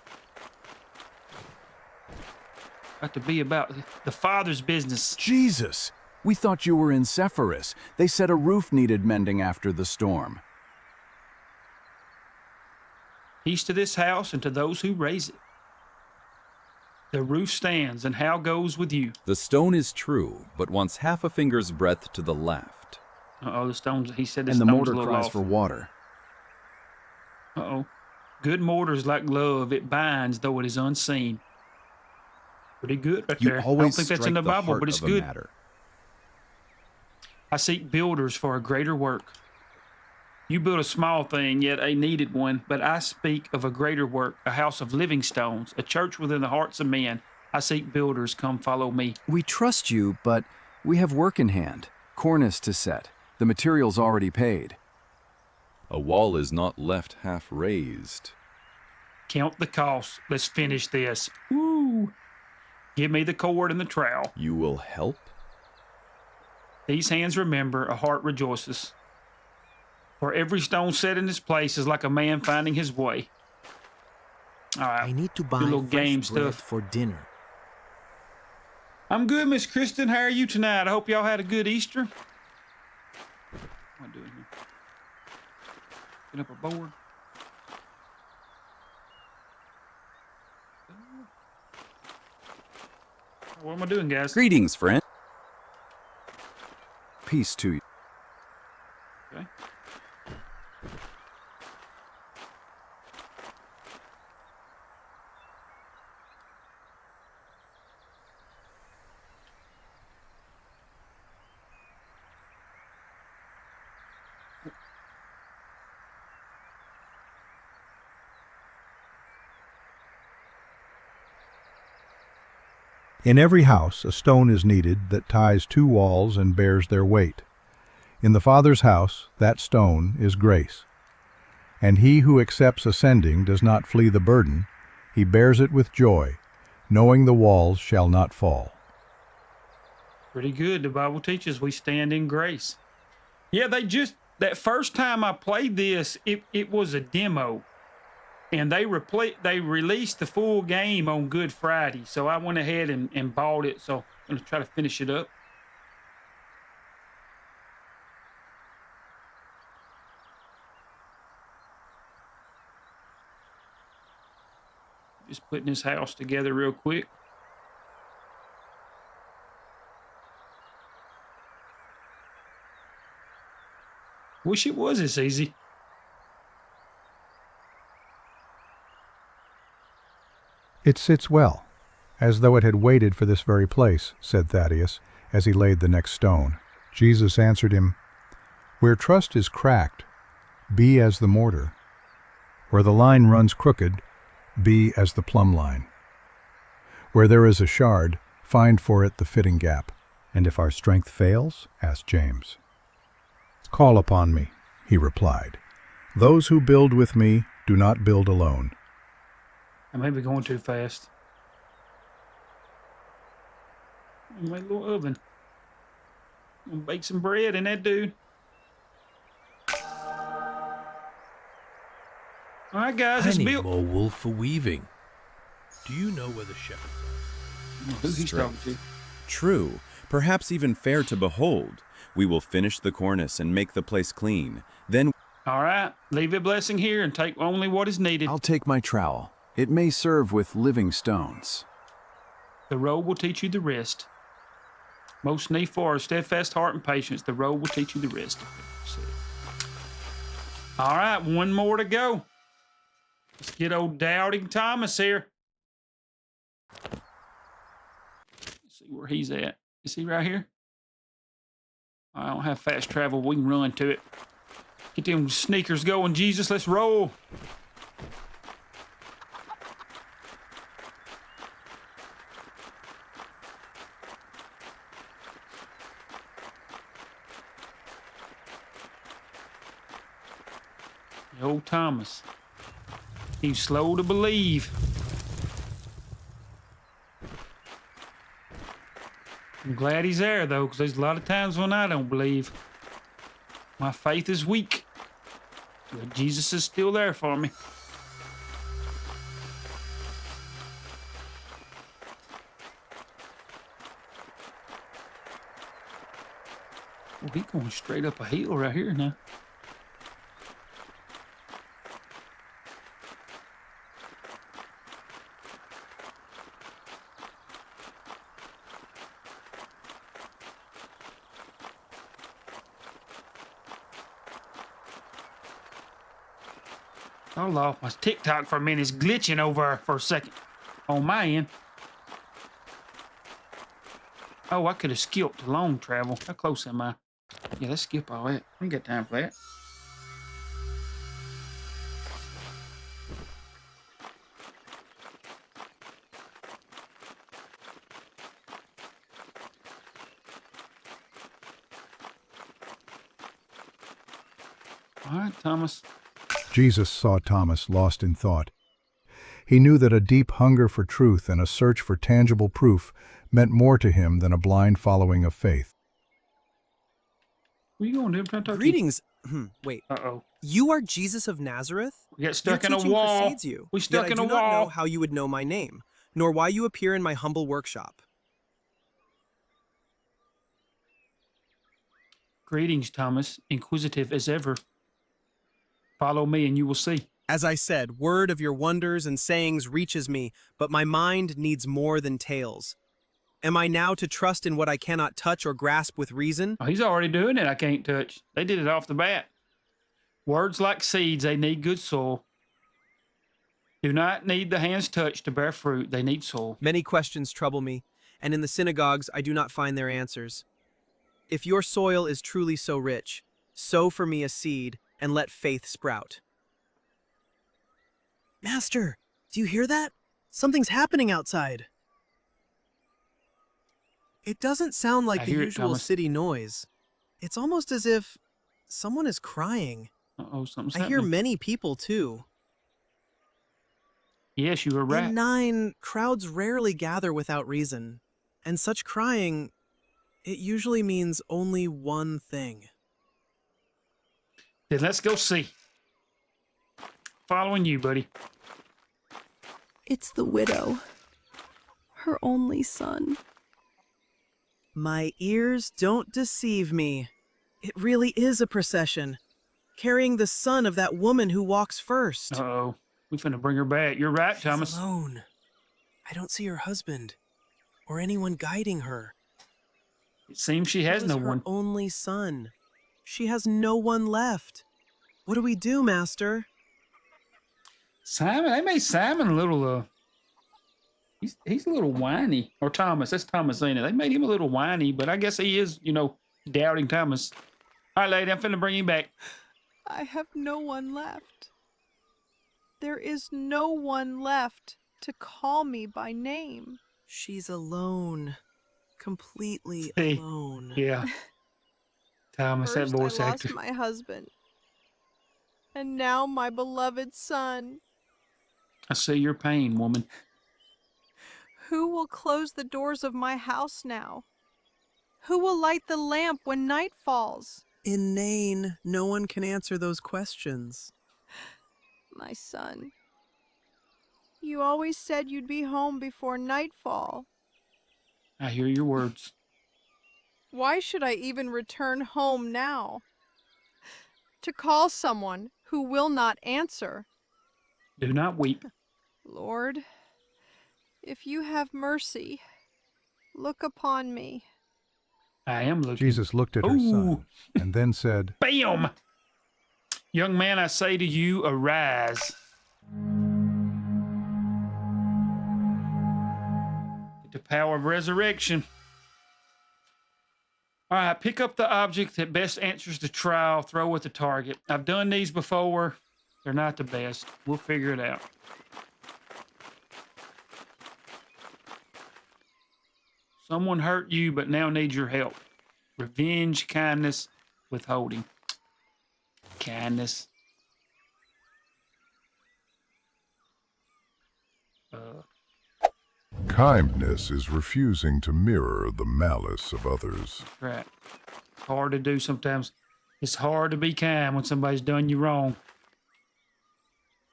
Got to be about the Father's business. Jesus, we thought you were in Sepphoris. They said a roof needed mending after the storm. Peace to this house and to those who raise it. The roof stands, and how goes with you? The stone is true, but wants half a finger's breadth to the left. Uh-oh, the stones, he said the And the stone's mortar a little cries off. for water. Uh-oh. Good mortar is like love. It binds, though it is unseen. Pretty good right there. I don't think that's in the Bible, but it's good. I seek builders for a greater work. You build a small thing, yet a needed one, but I speak of a greater work, a house of living stones, a church within the hearts of men. I seek builders, come follow me. We trust you, but we have work in hand. Cornice to set. The material's already paid. A wall is not left half raised. Count the cost. Let's finish this. Woo! Give me the cord and the trowel. You will help? These hands remember, a heart rejoices. For every stone set in its place is like a man finding his way. All right, I need to buy good little fresh game bread stuff for dinner. I'm good, Miss Kristen. How are you tonight? I hope y'all had a good Easter. What am I doing here? Get up a board. What am I doing, guys? Greetings, friend. Peace to you. Okay. In every house a stone is needed that ties 2 walls and bears their weight. In the Father's house that stone is grace. And he who accepts ascending does not flee the burden, he bears it with joy, knowing the walls shall not fall. Pretty good. The Bible teaches we stand in grace. Yeah, that first time I played this, it was a demo. And they released the full game on Good Friday. So I went ahead and bought it. So I'm going to try to finish it up. Just putting this house together real quick. Wish it was this easy. It sits well, as though it had waited for this very place, said Thaddeus, as he laid the next stone. Jesus answered him, Where trust is cracked, be as the mortar. Where the line runs crooked, be as the plumb line. Where there is a shard, find for it the fitting gap. And if our strength fails, asked James. Call upon me, he replied. Those who build with me do not build alone. I may be going too fast. My little oven. I'm gonna bake some bread in that dude. All right, guys, it's I need built. more wool for weaving. Do you know where the shepherds are? Who he's talking to? True, perhaps even fair to behold. We will finish the cornice and make the place clean. Then. All right, leave a blessing here and take only what is needed. I'll take my trowel. It may serve with living stones. The road will teach you the rest. Most need for a steadfast heart and patience. The road will teach you the rest. All right, one more to go. Let's get old Doubting Thomas here. Let's see where he's at. Is he right here? I don't have fast travel. We can run to it. Get them sneakers going, Jesus. Let's roll. Old Thomas. He's slow to believe. I'm glad he's there, though, because there's a lot of times when I don't believe. My faith is weak. But Jesus is still there for me. Oh, he's going straight up a hill right here now. I lost my TikTok for a minute. It's glitching over for a second on my end. Oh, I could have skipped long travel. How close am I? Yeah, let's skip all that. I ain't got time for that. All right, Thomas. Jesus saw Thomas lost in thought. He knew that a deep hunger for truth and a search for tangible proof meant more to him than a blind following of faith. Where you going, dude? I'm trying to talk Greetings. Wait. Uh-oh. You are Jesus of Nazareth? We got stuck Your in a teaching wall. precedes you, We stuck yet in I a do not wall. know how you would know my name, nor why you appear in my humble workshop. Greetings, Thomas. Inquisitive as ever. Follow me and you will see. As I said, word of your wonders and sayings reaches me, but my mind needs more than tales. Am I now to trust in what I cannot touch or grasp with reason? Oh, he's already doing it. I can't touch. They did it off the bat. Words like seeds, they need good soil. Do not need the hands touched to bear fruit. They need soil. Many questions trouble me, and in the synagogues I do not find their answers. If your soil is truly so rich, sow for me a seed and let faith sprout. Master, do you hear that? Something's happening outside. It doesn't sound like I the hear it, usual Thomas. city noise. It's almost as if someone is crying. Uh-oh, something's I hear happening. many people too. Yes, you were right. In 9, crowds rarely gather without reason, and such crying, it usually means only one thing. Then let's go see. Following you, buddy. It's the widow. Her only son. My ears don't deceive me. It really is a procession, carrying the son of that woman who walks first. Uh-oh. We finna bring her back. You're right, She's Thomas. alone. I don't see her husband or anyone guiding her. It seems she has He was no her one. only son. She has no one left. What do we do, Master? Simon, they made Simon a little, he's a little whiny. Or Thomas, that's Thomasina. They made him a little whiny, but I guess he is, doubting Thomas. All right, lady, I'm finna bring you back. I have no one left. There is no one left to call me by name. She's alone. Completely Hey, alone. Yeah. Thomas, that First voice I actor. lost my husband. And now my beloved son. I see your pain, woman. Who will close the doors of my house now? Who will light the lamp when night falls? Inane. No one can answer those questions. My son. You always said you'd be home before nightfall. I hear your words. Why should I even return home now? To call someone who will not answer. Do not weep. Lord, if you have mercy, look upon me. I am looking. Jesus looked at her son and then said, Bam! Young man, I say to you, arise. The power of resurrection. All right, pick up the object that best answers the trial, throw at the target. I've done these before. They're not the best. We'll figure it out. Someone hurt you, but now needs your help. Revenge, kindness, withholding. Kindness. Kindness is refusing to mirror the malice of others. Right. Hard to do sometimes. It's hard to be kind when somebody's done you wrong.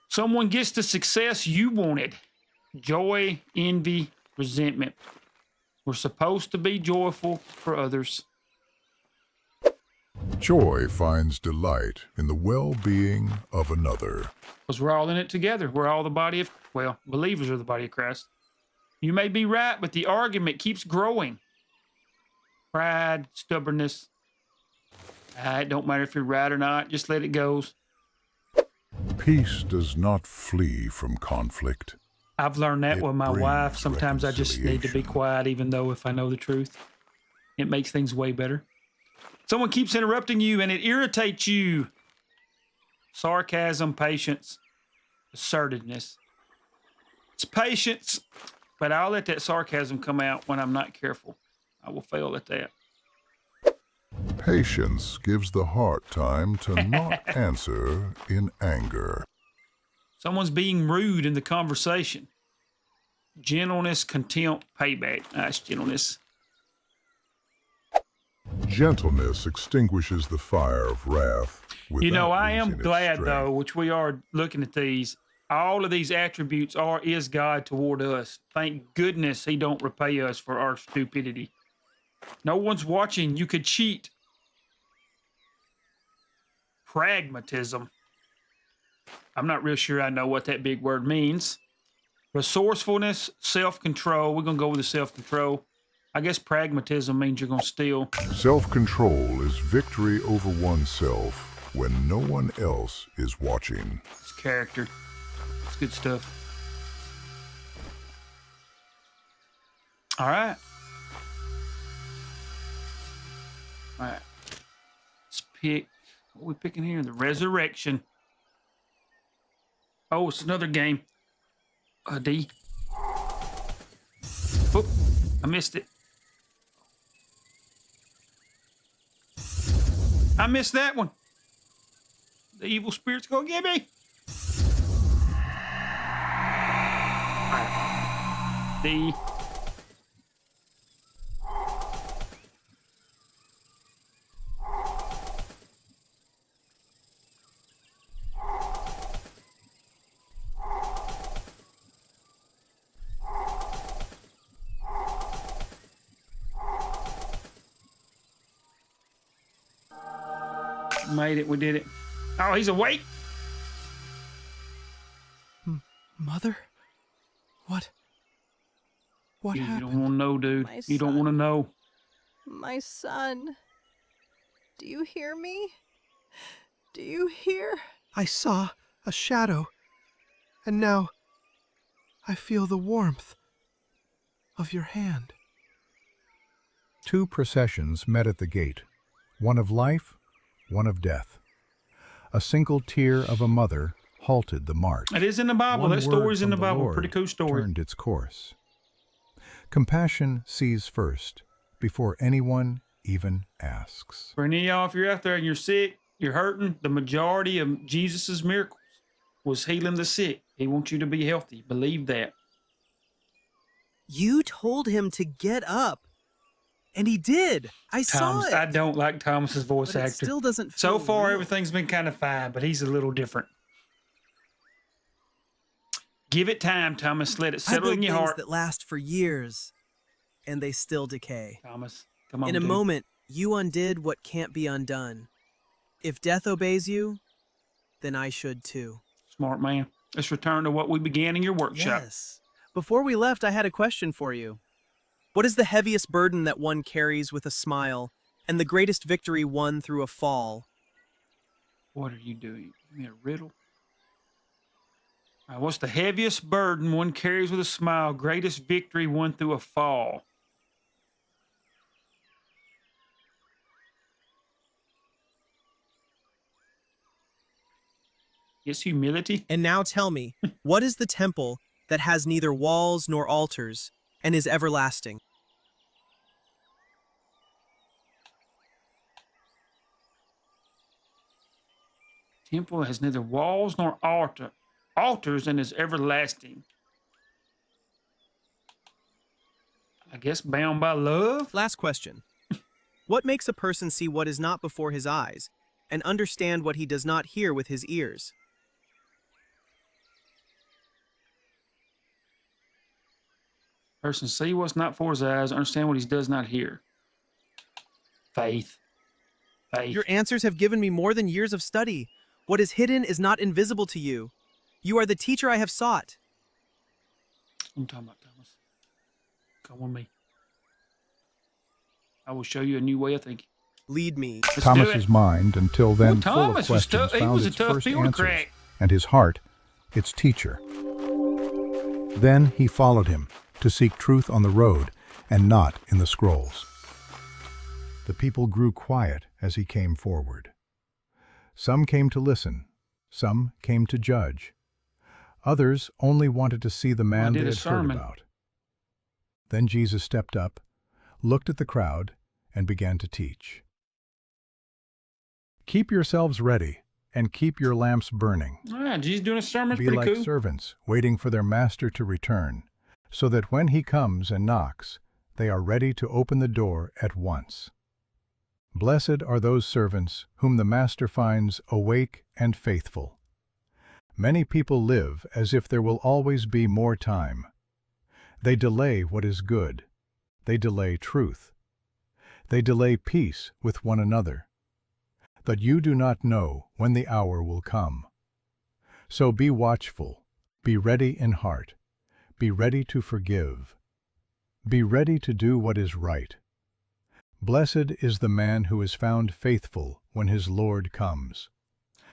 Someone gets the success you wanted. Joy, envy, resentment. We're supposed to be joyful for others. Joy finds delight in the well-being of another. Because we're all in it together. We're all the body of, believers are the body of Christ. You may be right, but the argument keeps growing. Pride, stubbornness. It don't matter if you're right or not. Just let it go. Peace does not flee from conflict. I've learned that with my wife. Sometimes I just need to be quiet, even though if I know the truth, it makes things way better. Someone keeps interrupting you and it irritates you. Sarcasm, patience, assertiveness. It's patience, but I'll let that sarcasm come out when I'm not careful. I will fail at that. Patience gives the heart time to not answer in anger. Someone's being rude in the conversation. Gentleness, contempt, payback. That's gentleness. Gentleness extinguishes the fire of wrath. I am glad, though, which we are looking at these. All of these attributes is God toward us. Thank goodness he don't repay us for our stupidity. No one's watching. You could cheat. Pragmatism. I'm not real sure I know what that big word means. Resourcefulness, self-control. We're going to go with the self-control. I guess pragmatism means you're going to steal. Self-control is victory over oneself when no one else is watching. It's character. It's good stuff. All right. All right. Let's pick. What are we picking here? The Resurrection. Oh, it's another game. D. Oop, I missed it. I missed that one. The evil spirit's gonna get me. D. Made it. We did it. Oh, he's awake. Mother? What You happened? don't want to know, dude. My You don't son. want to know. My son. Do you hear me? Do you hear? I saw a shadow, and now I feel the warmth of your hand. 2 processions met at the gate, one of life, one of death. A single tear of a mother halted the march. It is in the Bible. One That story's word in the from Bible. Lord Pretty cool story. turned its course. Compassion sees first, before anyone even asks. For any of y'all, if you're out there and you're sick, you're hurting, the majority of Jesus' miracles was healing the sick. He wants you to be healthy. Believe that. You told him to get up. And he did. I saw it. I don't like Thomas's voice But it actor. still doesn't So feel far, real. everything's been kind of fine, but he's a little different. Give it time, Thomas. Let it I settle build in your things heart. that last for years, and they still decay. Thomas, come on, In a dude. moment, you undid what can't be undone. If death obeys you, then I should too. Smart man. Let's return to what we began in your workshop. Yes. Before we left, I had a question for you. What is the heaviest burden that one carries with a smile, and the greatest victory won through a fall? What are you doing? Give me a riddle. What's the heaviest burden one carries with a smile? Greatest victory won through a fall. It's humility. And now tell me, what is the temple that has neither walls nor altars, and is everlasting? Temple has neither walls nor altars and is everlasting. I guess bound by love? Last question. What makes a person see what is not before his eyes, and understand what he does not hear with his ears? Person see what's not for his eyes, understand what he does not hear. Faith. Faith. Your answers have given me more than years of study. What is hidden is not invisible to you. You are the teacher I have sought. I'm talking about Thomas. Come with me. I will show you a new way of thinking. Lead me. Let's do Thomas's it. mind, until then full of Thomas was questions, tough. He found was a its tough first field to answers, crack. and his heart, its teacher. Then he followed him, to seek truth on the road, and not in the scrolls. The people grew quiet as he came forward. Some came to listen, some came to judge. Others only wanted to see the man did they a had heard sermon. about. Then Jesus stepped up, looked at the crowd, and began to teach. Keep yourselves ready, and keep your lamps burning. Jesus doing a sermon. Be Pretty like cool. servants, waiting for their master to return, so that when he comes and knocks, they are ready to open the door at once. Blessed are those servants whom the master finds awake and faithful. Many people live as if there will always be more time. They delay what is good. They delay truth. They delay peace with one another. But you do not know when the hour will come. So be watchful, be ready in heart, be ready to forgive. Be ready to do what is right. Blessed is the man who is found faithful when his Lord comes.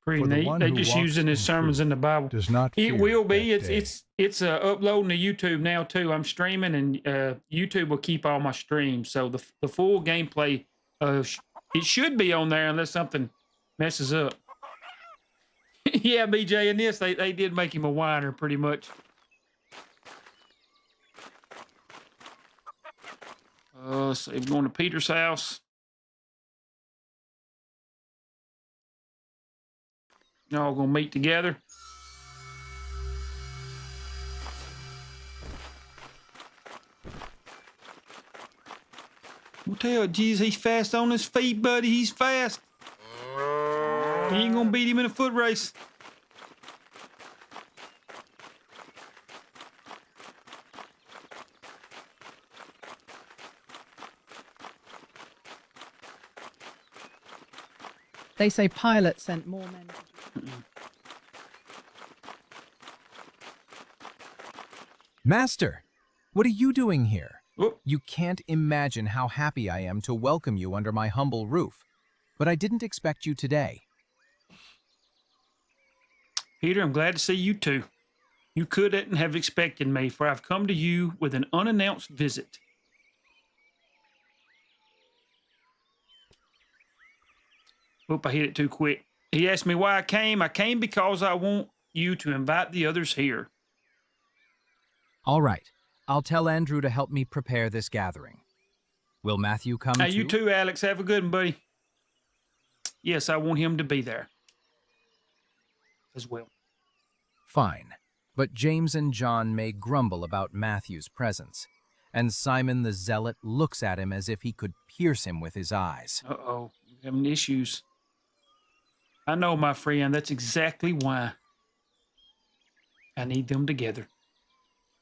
Pretty For the neat. one They who just walks using his in sermons truth in the Bible. does not It fear will be. that It's day. uploading to YouTube now too. I'm streaming, and YouTube will keep all my streams. So the full gameplay, it should be on there unless something messes up. Yeah, BJ, in this they did make him a whiner pretty much. So we're going to Peter's house. Y'all gonna meet together. We'll tell Jesus he's fast on his feet, buddy. He's fast. You ain't gonna beat him in a foot race. They say Pilate sent more men. Master, what are you doing here? Oh. You can't imagine how happy I am to welcome you under my humble roof. but I didn't expect you today. Peter, I'm glad to see you too. You couldn't have expected me, for I've come to you with an unannounced visit. Oop, I hit it too quick. He asked me why I came. I came because I want you to invite the others here. All right. I'll tell Andrew to help me prepare this gathering. Will Matthew come Hey, too? you too, Alex. Have a good one, buddy. Yes, I want him to be there as well. Fine. But James and John may grumble about Matthew's presence, and Simon the Zealot looks at him as if he could pierce him with his eyes. Uh-oh, we're having issues. I know, my friend. That's exactly why I need them together.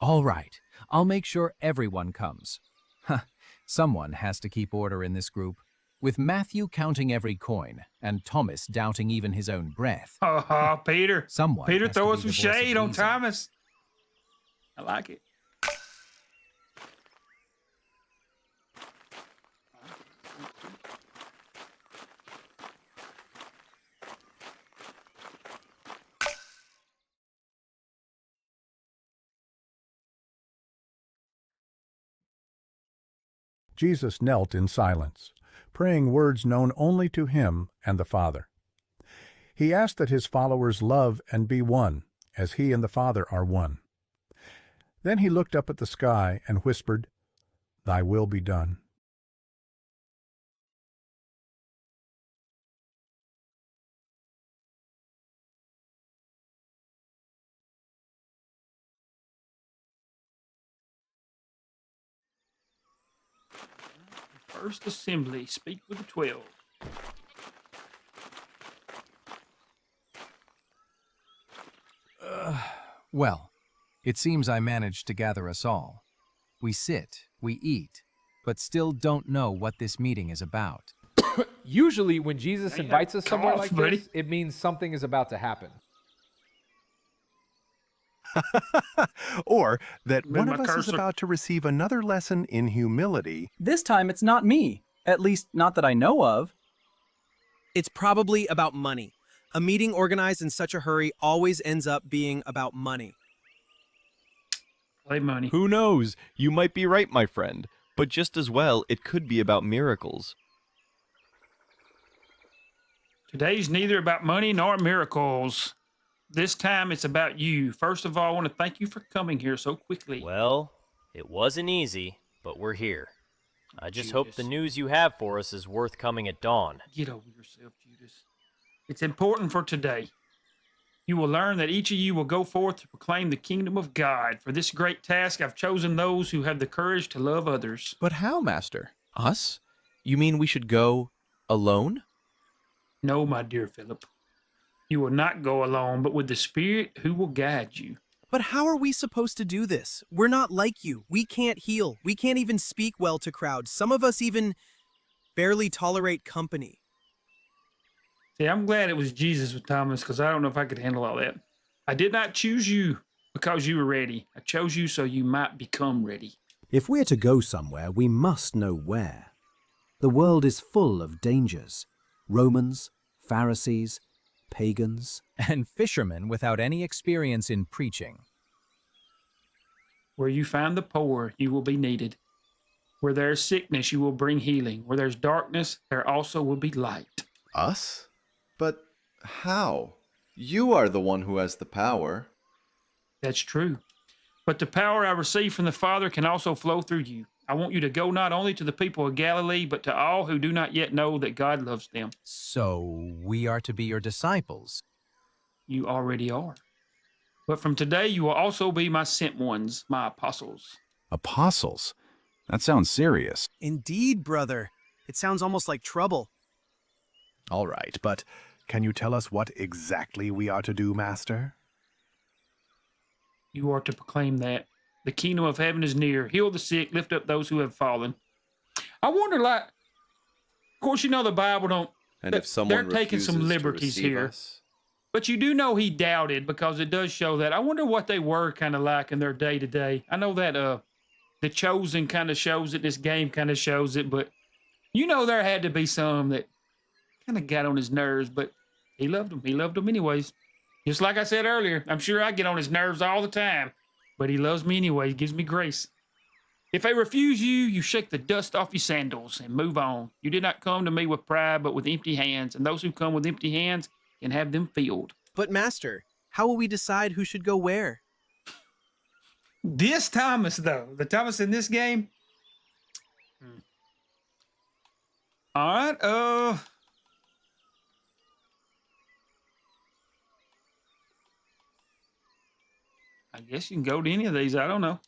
All right. I'll make sure everyone comes. Huh. Someone has to keep order in this group, with Matthew counting every coin and Thomas doubting even his own breath. Oh, Peter. Someone Peter has to throwing be some the voice of shade on reason. Thomas. I like it. Jesus knelt in silence, praying words known only to him and the Father. He asked that his followers love and be one, as he and the Father are one. Then he looked up at the sky and whispered, "Thy will be done." First assembly, speak with the 12. Well, it seems I managed to gather us all. We sit, we eat, but still don't know what this meeting is about. Usually when Jesus invites us somewhere like buddy. this, it means something is about to happen. Or that Move one my of us is cursor. about to receive another lesson in humility. This time it's not me. At least, not that I know of. It's probably about money. A meeting organized in such a hurry always ends up being about money. Play money. Who knows? You might be right, my friend. But just as well, it could be about miracles. Today's neither about money nor miracles. This time it's about you. First of all, I want to thank you for coming here so quickly. Well, it wasn't easy, but we're here. I just hope the Judas. news you have for us is worth coming at dawn. Get over yourself, Judas. It's important for today. You will learn that each of you will go forth to proclaim the kingdom of God. For this great task, I've chosen those who have the courage to love others. But how, Master? Us? You mean we should go alone? No, my dear Philip. You will not go alone, but with the Spirit who will guide you. But how are we supposed to do this? We're not like you. We can't heal. We can't even speak well to crowds. Some of us even barely tolerate company. See, I'm glad it was Jesus with Thomas, because I don't know if I could handle all that. I did not choose you because you were ready. I chose you so you might become ready. If we're to go somewhere, we must know where. The world is full of dangers. Romans, Pharisees, pagans. And fishermen without any experience in preaching. Where you find the poor, you will be needed. Where there is sickness, you will bring healing. Where there's darkness, there also will be light. Us? But how? You are the one who has the power. That's true. But the power I receive from the Father can also flow through you. I want you to go not only to the people of Galilee, but to all who do not yet know that God loves them. So we are to be your disciples. You already are. But from today, you will also be my sent ones, my apostles. Apostles? That sounds serious. Indeed, brother. It sounds almost like trouble. All right, but can you tell us what exactly we are to do, Master? You are to proclaim that the kingdom of heaven is near. Heal the sick, lift up those who have fallen. I wonder, like, of course, you know the Bible don't. And if someone they're taking some refuses to liberties receive here. us, But you do know he doubted, because it does show that. I wonder what they were kind of like in their day to day. I know that The Chosen kind of shows it. This game kind of shows it. But you know there had to be some that kind of got on his nerves, but he loved him. He loved him anyways. Just like I said earlier, I'm sure I get on his nerves all the time, but he loves me anyway. He gives me grace. If they refuse you, you shake the dust off your sandals and move on. You did not come to me with pride, but with empty hands, and those who come with empty hands can have them filled. But Master, how will we decide who should go where? This Thomas, though, the Thomas in this game. All right, I guess you can go to any of these. I don't know.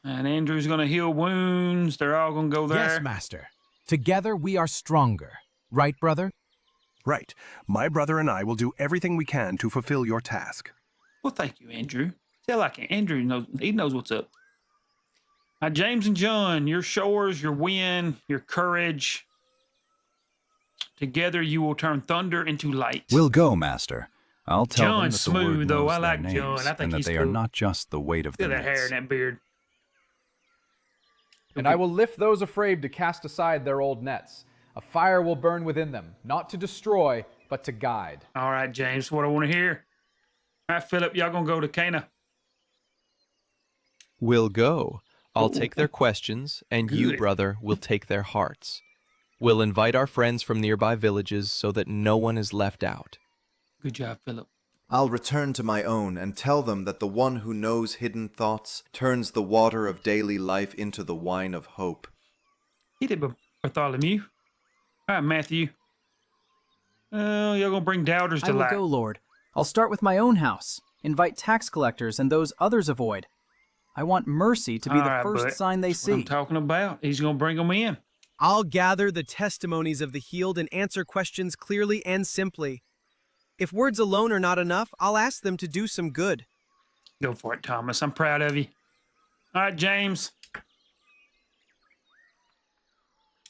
And Andrew's going to heal wounds. They're all going to go there. Yes, Master. Together we are stronger. Right, brother? Right. My brother and I will do everything we can to fulfill your task. Well, thank you, Andrew. Tell like Andrew knows, he knows what's up. James and John, your shores, your wind, your courage. Together you will turn thunder into light. We'll go, Master. I'll tell them John's that the word smooth, though. knows I their like names, John. I think and that he's they cool. are not just the weight of the Look at that hair nets. and that beard. And I will lift those afraid to cast aside their old nets. A fire will burn within them, not to destroy, but to guide. All right, James, what I want to hear. All right, Philip, y'all going to go to Cana. We'll go. I'll Ooh. take their questions, and you, Good. brother, will take their hearts. We'll invite our friends from nearby villages so that no one is left out. Good job, Philip. I'll return to my own and tell them that the one who knows hidden thoughts turns the water of daily life into the wine of hope. Hit it, Bartholomew. All right, Matthew. Y'all going to bring doubters I to will light. go, Lord. I'll start with my own house. Invite tax collectors and those others avoid. I want mercy to be All the right, first bud. sign they That's what I'm see. talking about. He's going to bring them in. I'll gather the testimonies of the healed and answer questions clearly and simply. If words alone are not enough, I'll ask them to do some good. Go for it, Thomas. I'm proud of you. All right, James.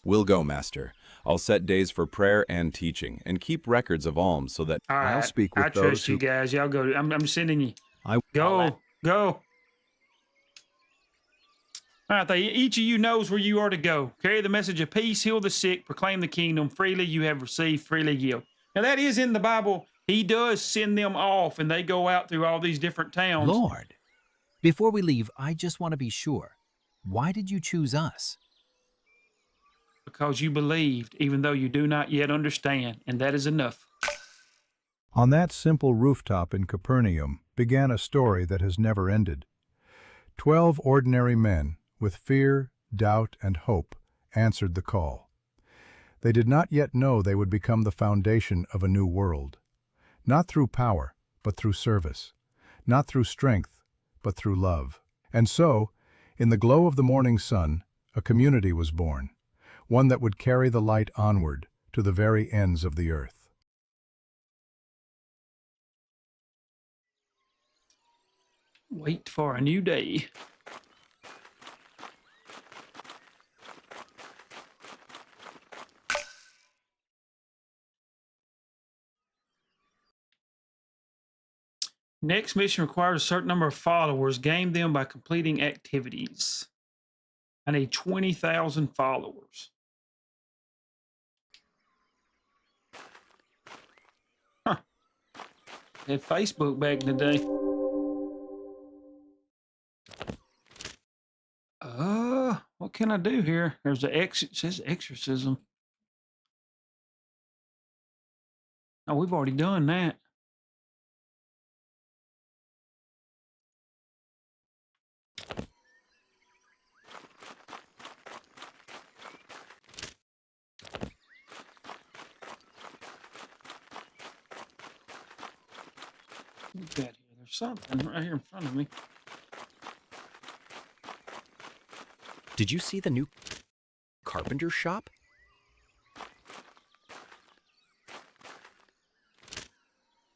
We'll go, Master. I'll set days for prayer and teaching, and keep records of alms so that All right. I'll speak with I those trust who... you guys. Y'all go. I'm sending you. I Go. Go. All right, each of you knows where you are to go. Carry the message of peace, heal the sick, proclaim the kingdom. Freely you have received, freely give. Now that is in the Bible. He does send them off, and they go out through all these different towns. Lord, before we leave, I just want to be sure. Why did you choose us? Because you believed, even though you do not yet understand, and that is enough. On that simple rooftop in Capernaum began a story that has never ended. 12 ordinary men, with fear, doubt, and hope, answered the call. They did not yet know they would become the foundation of a new world. Not through power, but through service. Not through strength, but through love. And so, in the glow of the morning sun, a community was born, one that would carry the light onward to the very ends of the earth. Wait for a new day. Next mission requires a certain number of followers. Gain them by completing activities. I need 20,000 followers. Huh. Had Facebook back in the day. What can I do here? There's a it says exorcism. Oh, we've already done that. Look at here. There's something right here in front of me. Did you see the new carpenter shop?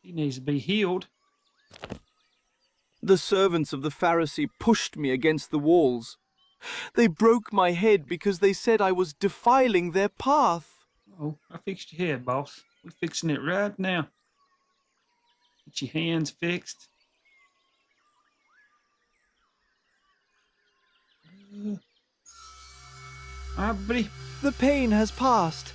He needs to be healed. The servants of the Pharisee pushed me against the walls. They broke my head because they said I was defiling their path. Oh, I fixed your head, boss. We're fixing it right now. Get your hands fixed. All right, buddy. The pain has passed.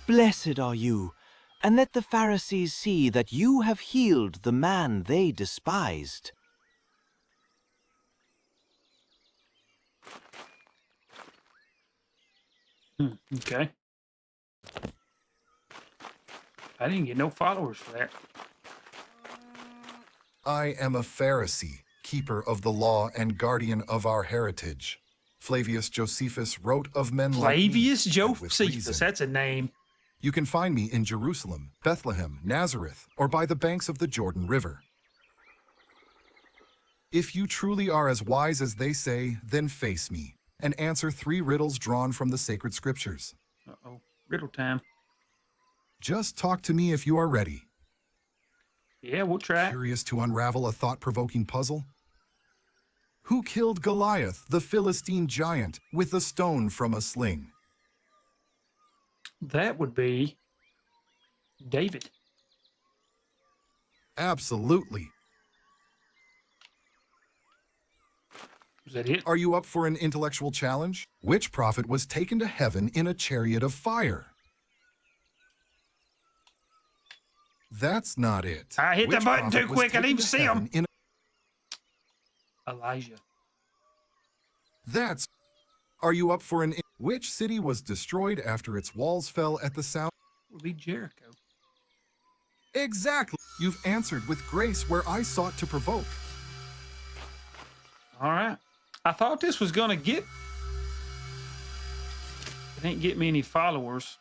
Blessed are you, and let the Pharisees see that you have healed the man they despised. Okay. I didn't get no followers for that. I am a Pharisee, keeper of the law and guardian of our heritage. Flavius Josephus wrote of men Flavius like me, and with Josephus, reason. that's a name. You can find me in Jerusalem, Bethlehem, Nazareth, or by the banks of the Jordan River. If you truly are as wise as they say, then face me, and answer 3 riddles drawn from the sacred scriptures. Uh-oh, riddle time. Just talk to me if you are ready. Yeah, we'll try. Curious to unravel a thought-provoking puzzle? Who killed Goliath, the Philistine giant, with a stone from a sling? That would be David. Absolutely. Is that it? Are you up for an intellectual challenge? Which prophet was taken to heaven in a chariot of fire? That's not it. I hit the Which button prophet too was quick. I taken didn't even to see heaven him. in Elijah. That's. Are you up for an? Which city was destroyed after its walls fell at the sound? Would be Jericho. Exactly. You've answered with grace where I sought to provoke. All right. I thought this was gonna get. It ain't get me any followers.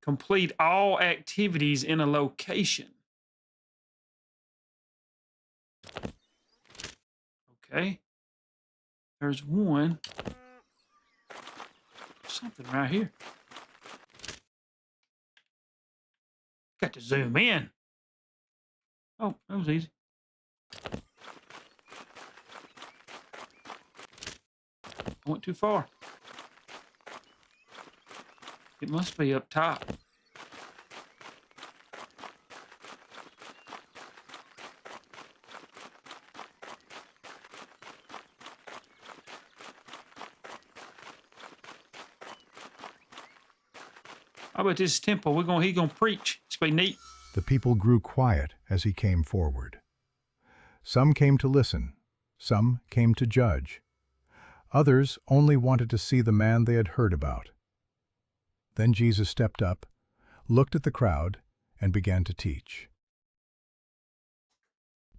Complete all activities in a location. Okay. There's one. Something right here. Got to zoom in. Oh, that was easy. I went too far. It must be up top. I bet this temple, he gonna preach. It's gonna be neat. The people grew quiet as he came forward. Some came to listen, some came to judge. Others only wanted to see the man they had heard about. Then Jesus stepped up, looked at the crowd, and began to teach.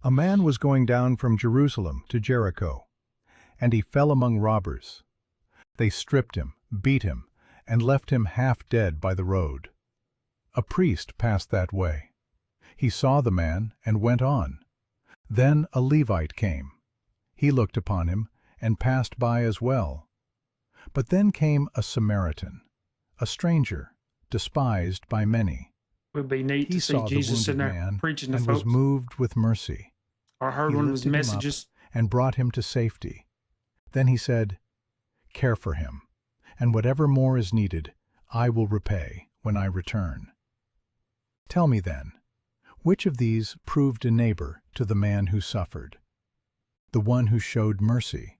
A man was going down from Jerusalem to Jericho, and he fell among robbers. They stripped him, beat him, and left him half dead by the road. A priest passed that way. He saw the man and went on. Then a Levite came. He looked upon him and passed by as well. But then came a Samaritan, a stranger, despised by many. It would be neat He to see saw the Jesus wounded in there man preaching to and folks. was moved with mercy. I heard He one of his lifted him up messages. and brought him to safety. Then he said, "Care for him, and whatever more is needed, I will repay when I return." Tell me then, which of these proved a neighbor to the man who suffered? The one who showed mercy.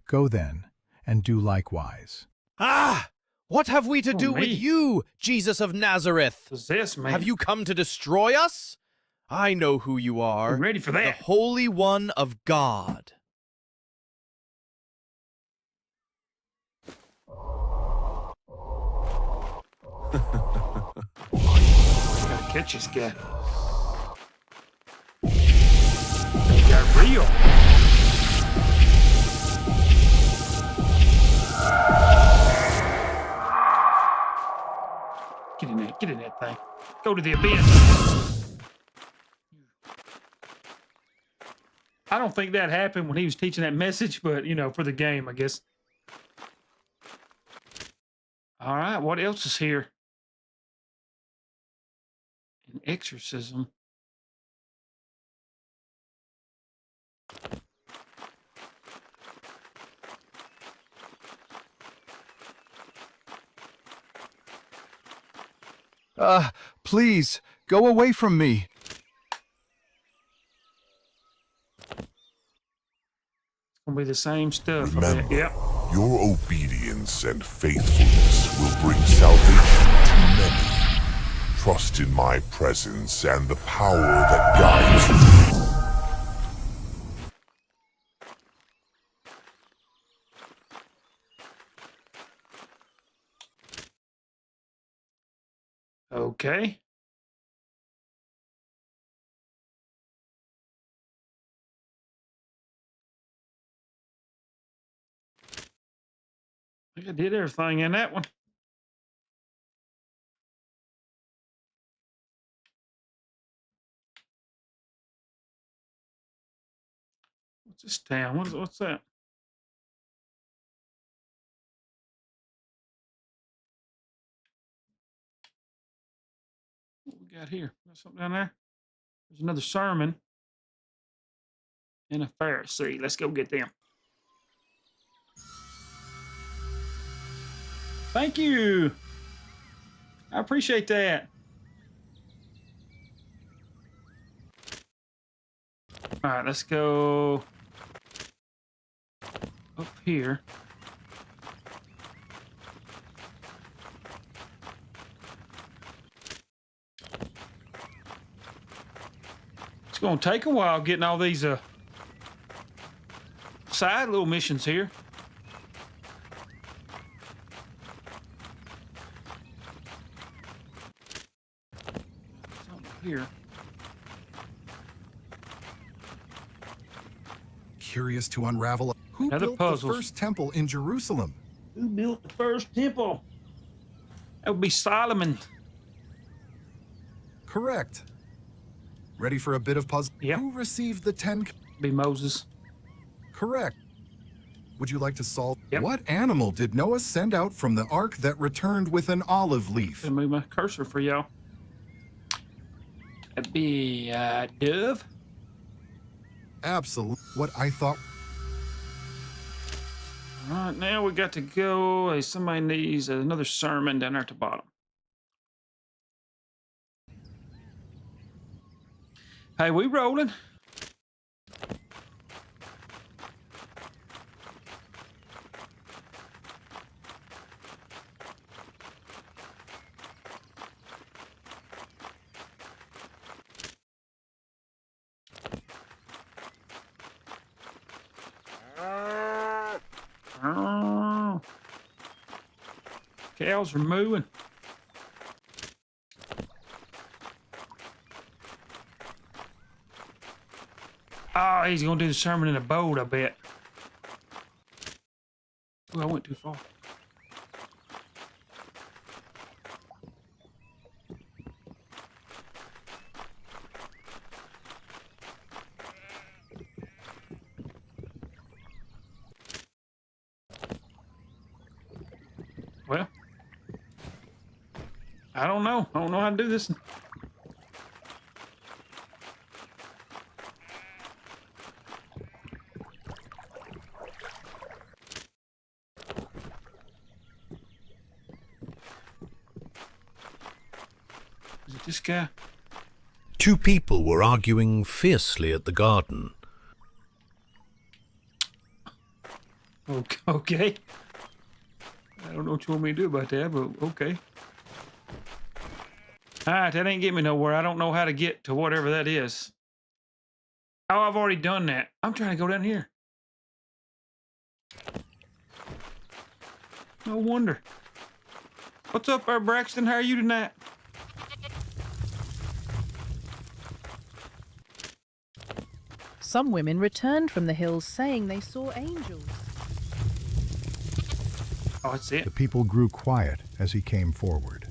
Go then, and do likewise. Ah! What have we to do with me. you, Jesus of Nazareth? What's this, man? Have you come to destroy us? I know who you are. I'm ready for that. The Holy One of God. Gotta catch this guy. He got real. Get in that thing. Go to the abyss. I don't think that happened when he was teaching that message, but, you know, for the game, I guess. All right, what else is here? An exorcism. Please, go away from me. It's gonna Gonna be the same stuff. I bet. Remember, Yep. your obedience and faithfulness will bring salvation to many. Trust in my presence and the power that guides you. Okay. I think I did everything in that one. What's this town? What's that? What we got here? Got something down there? There's another sermon and a Pharisee. Let's go get them. Thank you. I appreciate that. All right, let's go up here. It's going to take a while getting all these side little missions here. Something here. Curious to unravel who Another built puzzles. the first temple in Jerusalem? Who built the first temple? That would be Solomon. Correct. Ready for a bit of puzzle? Yep. Who received the 10? Be Moses. Correct. Would you like to solve? Yep. What animal did Noah send out from the ark that returned with an olive leaf? Let me move my cursor for y'all. That'd be dove. Absolutely. What I thought. All right, now we got to go. Hey, somebody needs another sermon down there at the bottom. Hey, we rolling? Cows are mooing. Oh, he's gonna do the sermon in a boat, I bet. Oh, I went too far. Well, I don't know. I don't know how to do this. Is it this guy? Two people were arguing fiercely at the garden. Okay. I don't know what you want me to do about that, but okay. All right, that ain't getting me nowhere. I don't know how to get to whatever that is. Oh, I've already done that. I'm trying to go down here. No wonder. What's up there, Braxton? How are you tonight? Some women returned from the hills saying they saw angels. Oh, that's it. The people grew quiet as he came forward.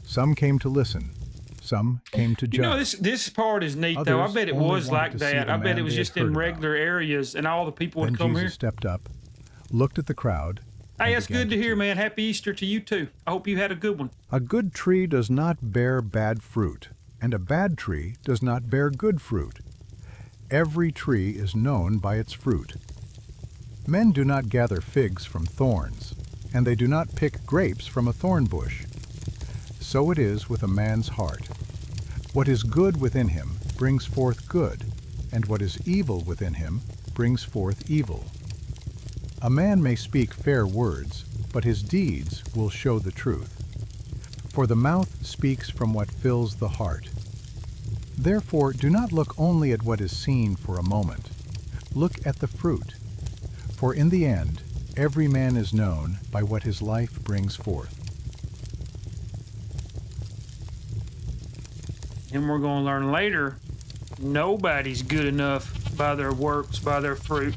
Some came to listen. Some came to judge. You know, this part is neat, though. I Others bet it only was wanted like to see that. the I bet man it was they had just in heard about. regular areas, and all the people Then would come Jesus here. stepped up, looked at the crowd. Hey, and that's began good to hear, man. Happy Easter to you, too. I hope you had a good one. A good tree does not bear bad fruit, and a bad tree does not bear good fruit. Every tree is known by its fruit. Men do not gather figs from thorns, and they do not pick grapes from a thorn bush. So it is with a man's heart. What is good within him brings forth good, and what is evil within him brings forth evil. A man may speak fair words, but his deeds will show the truth. For the mouth speaks from what fills the heart. Therefore, do not look only at what is seen for a moment. Look at the fruit. For in the end, every man is known by what his life brings forth. And we're going to learn later, nobody's good enough by their works, by their fruit.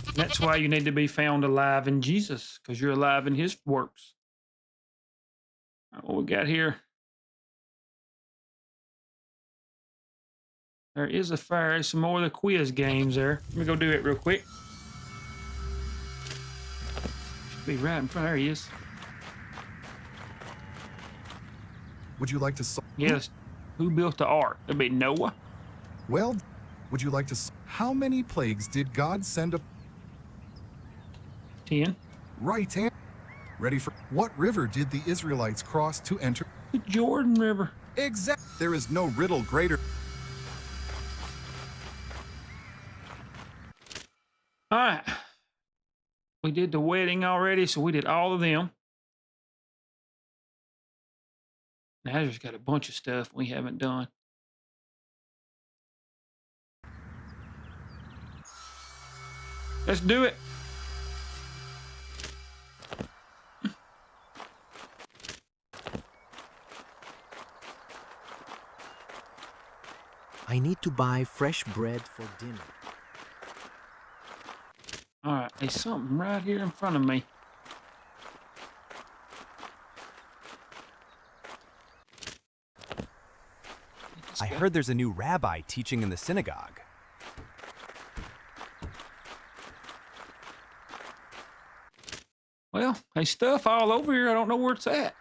And that's why you need to be found alive in Jesus, because you're alive in his works. All right, what we got here? There is a fire. There's some more of the quiz games there. Let me go do it real quick. Should be right in front. There he is. Would you like to solve? Yes. Who built the ark? It'd be Noah. Well, would you like to? How many plagues did God send? 10. Right hand. Ready for what river did the Israelites cross to enter? The Jordan River. Exact. There is no riddle greater. All right. We did the wedding already, so we did all of them. Now there's got a bunch of stuff we haven't done. Let's do it. I need to buy fresh bread for dinner. All right, there's something right here in front of me. I heard there's a new rabbi teaching in the synagogue. Well, there's stuff all over here. I don't know where it's at.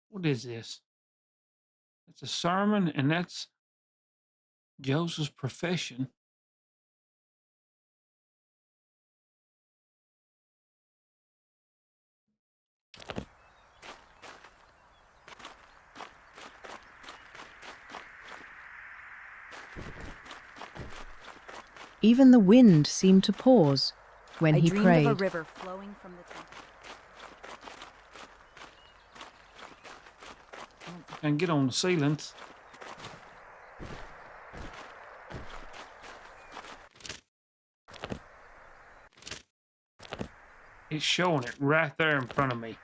What is this? It's a sermon, and that's Joseph's profession. Even the wind seemed to pause when he dreamed prayed. of a river flowing from the temple. I can get on the ceilings. It's showing it right there in front of me.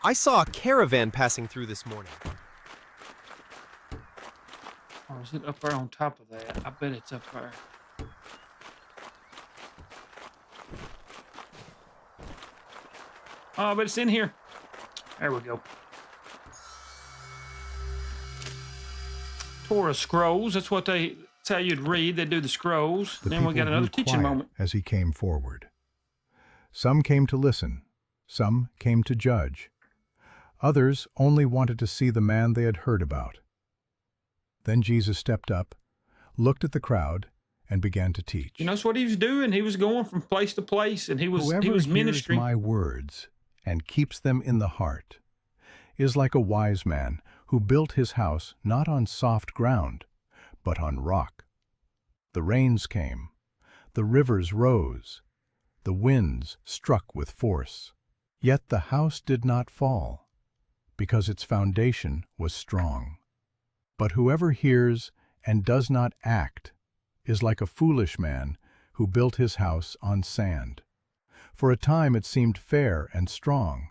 I saw a caravan passing through this morning. Or is it up there on top of that? I bet it's up there. Oh, but it's in here. There we go. Torah scrolls. That's how you'd read. They do the scrolls. The Then we got people another grew teaching quiet moment. as he came forward. Some came to listen, some came to judge. Others only wanted to see the man they had heard about. Then Jesus stepped up, looked at the crowd, and began to teach. You notice what he was doing? He was going from place to place, and he was Whoever ministering. hears my words and keeps them in the heart is like a wise man who built his house not on soft ground, but on rock. The rains came, the rivers rose, the winds struck with force. Yet the house did not fall, because its foundation was strong. But whoever hears and does not act is like a foolish man who built his house on sand. For a time it seemed fair and strong,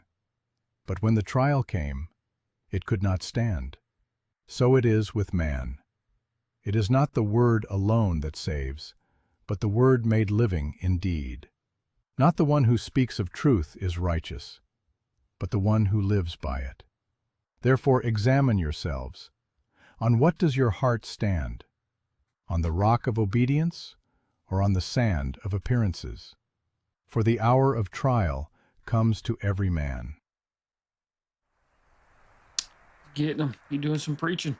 but when the trial came, it could not stand. So it is with man. It is not the word alone that saves, but the word made living indeed. Not the one who speaks of truth is righteous, but the one who lives by it. Therefore examine yourselves. On what does your heart stand? On the rock of obedience, or on the sand of appearances? For the hour of trial comes to every man. Getting them. He doing some preaching.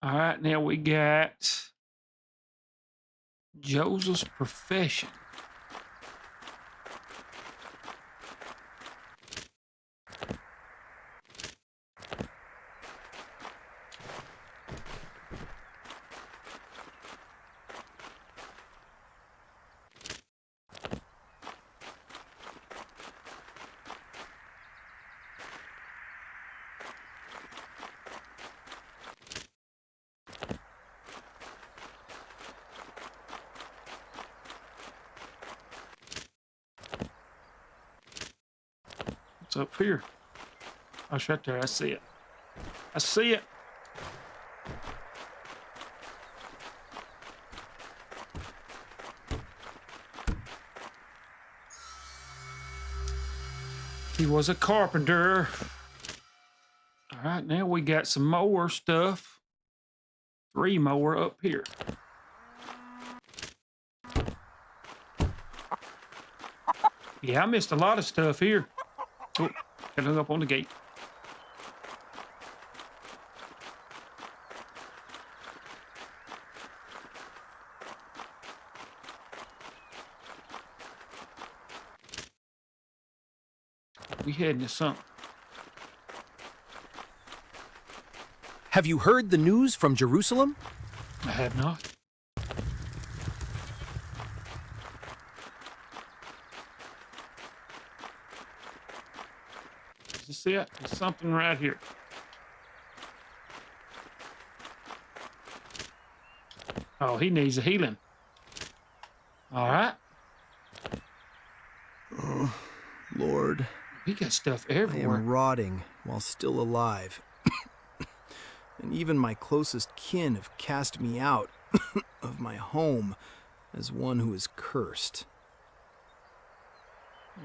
All right, now we got Joseph's profession. up here? Oh, it's right there. I see it. I see it. He was a carpenter. All right, now we got some more stuff. 3 more up here. Yeah, I missed a lot of stuff here. Oh, got hung up on the gate. We heading to something. Have you heard the news from Jerusalem? I have not. Is this it? There's something right here. Oh, he needs a healing. All right. Oh, Lord. We got stuff I everywhere. am rotting while still alive. And even my closest kin have cast me out of my home as one who is cursed.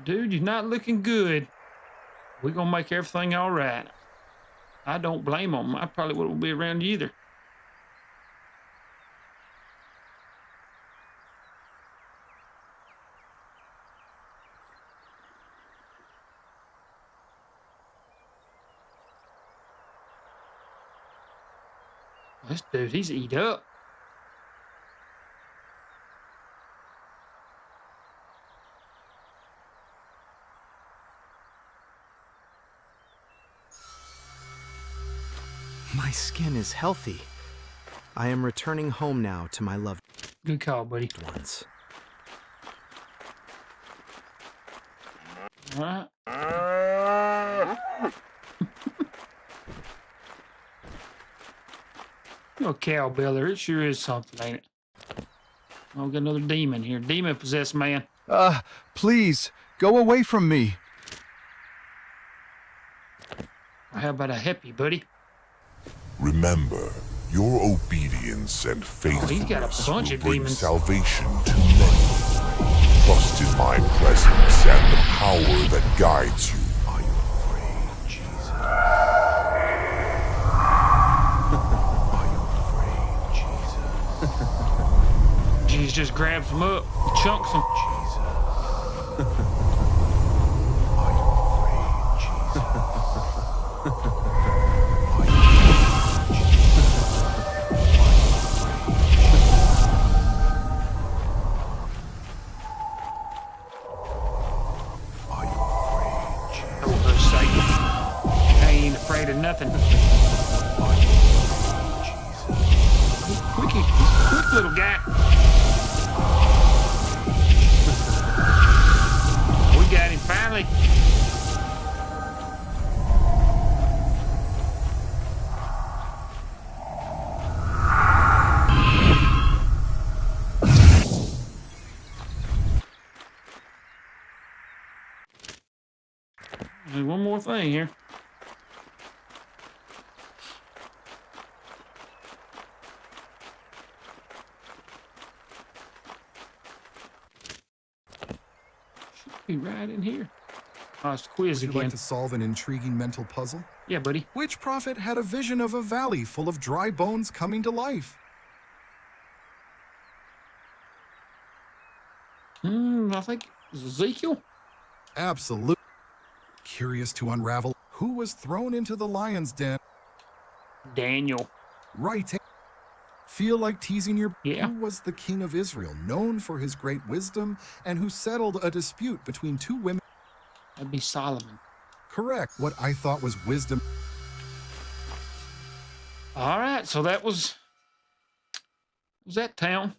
Dude, you're not looking good. We're gonna make everything all right. I don't blame them. I probably wouldn't be around you either. This dude, he's eat up. My skin is healthy. I am returning home now to my loved Good call, buddy. ones. All right. Oh, cowbeller, it sure is something, ain't it? Oh, we got another demon here. Demon-possessed man. Please, go away from me. How about I help you, buddy? Remember, your obedience and he's got a faithfulness bunch will of bring demons. salvation to many. Trust in my presence and the power that guides you. Are you afraid, Jesus? Are you afraid, Jesus? Jesus just grabs him up, chunks him. Afraid of nothing. Quick little guy. We got him finally. There's one more thing here. Be right in here. Oh, it's the quiz Would you again. like to solve an intriguing mental puzzle? Yeah, buddy. Which prophet had a vision of a valley full of dry bones coming to life? I think it's Ezekiel. Absolutely. Curious to unravel who was thrown into the lion's den. Daniel. Right. Feel like teasing your... Yeah. Who was the king of Israel, known for his great wisdom, and who settled a dispute between two women? That'd be Solomon. Correct. What I thought was wisdom. All right, so that was that town.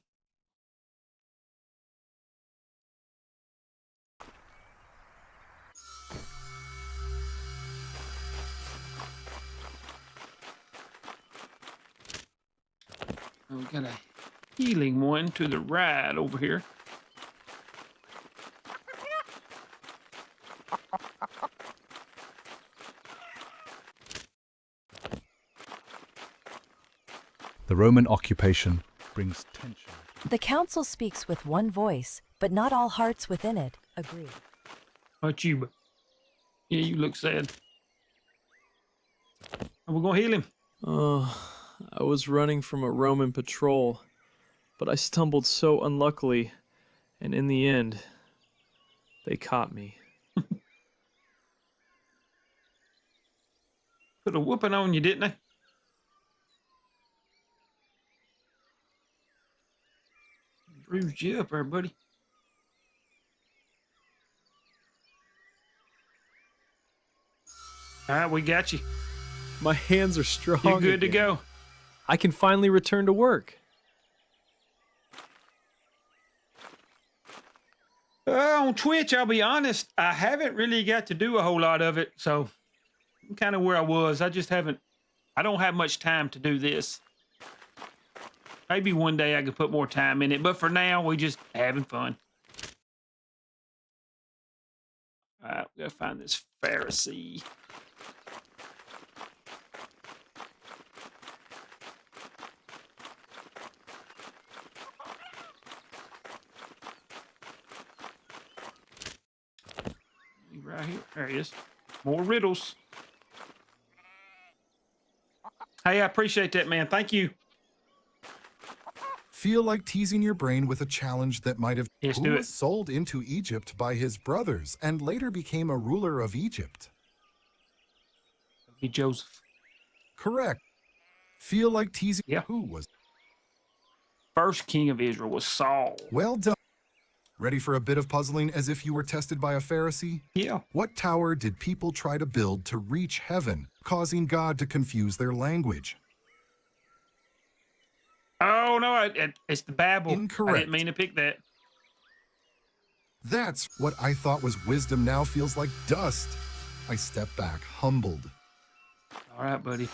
We got a healing one to the right over here. The Roman occupation brings tension. The council speaks with one voice, but not all hearts within it agree. What you? Yeah, you look sad. We're gonna heal him. Oh, I was running from a Roman patrol, but I stumbled so unluckily, and in the end, they caught me. Put a whooping on you, didn't they? Bruised you up there, buddy. All right, we got you. My hands are strong. You're good to again. go. I can finally return to work. On Twitch, I'll be honest, I haven't really got to do a whole lot of it, so I'm kind of where I was. I don't have much time to do this. Maybe one day I could put more time in it, but for now, we just having fun. All right, we gotta find this Pharisee. Right here. There he is. More riddles. Hey, I appreciate that, man. Thank you. Feel like teasing your brain with a challenge that might have Yes, who do was it. sold into Egypt by his brothers and later became a ruler of Egypt. Be Joseph. Correct. Feel like teasing who was first king of Israel was Saul. Well done. Ready for a bit of puzzling as if you were tested by a Pharisee? Yeah. What tower did people try to build to reach heaven, causing God to confuse their language? Oh, no, it's the Babel. Incorrect. I didn't mean to pick that. That's what I thought was wisdom now feels like dust. I step back, humbled. All right, buddy.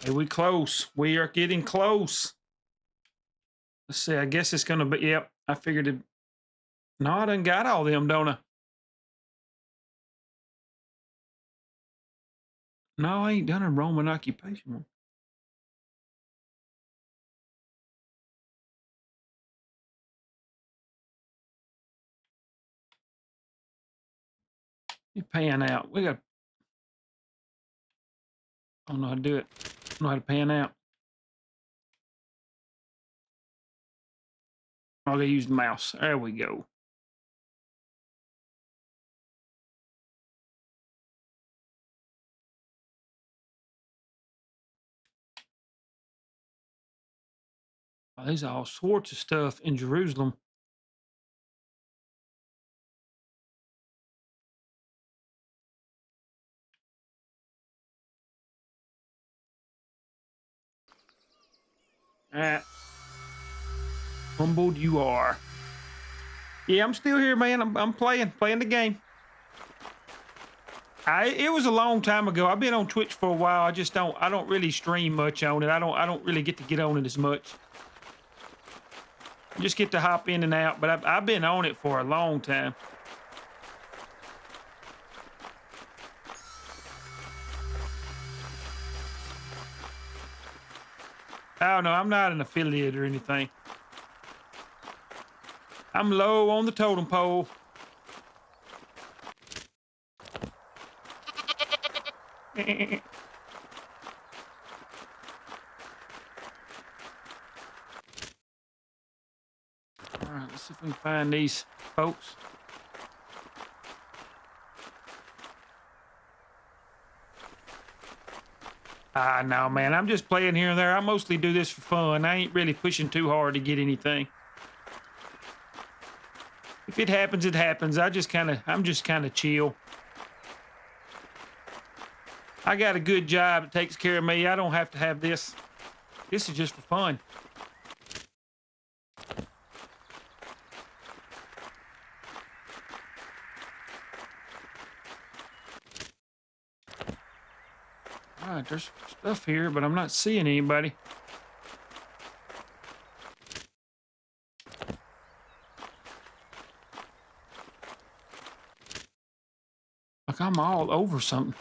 Hey, we close. We are getting close. Let's see. I guess it's gonna be. Yep, I figured it. No, I done got all them, don't I? No, I ain't done a Roman occupation one. You pan out. We got. I don't know how to do it. I don't know how to pan out. I gotta use the mouse. There we go. Oh, there's all sorts of stuff in Jerusalem. Alright. Humbled you are. Yeah, I'm still here, man. I'm playing the game. It was a long time ago. I've been on Twitch for a while. I don't really stream much on it. I don't really get to get on it as much. I just get to hop in and out, but I've been on it for a long time. Oh no, I'm not an affiliate or anything. I'm low on the totem pole. All right, let's see if we can find these folks. No, man, I'm just playing here and there. I mostly do this for fun. I ain't really pushing too hard to get anything. If it happens, it happens. I'm just kind of chill. I got a good job that takes care of me. I don't have to have this. This is just for fun. All right, there's stuff here, but I'm not seeing anybody. Like I'm all over something.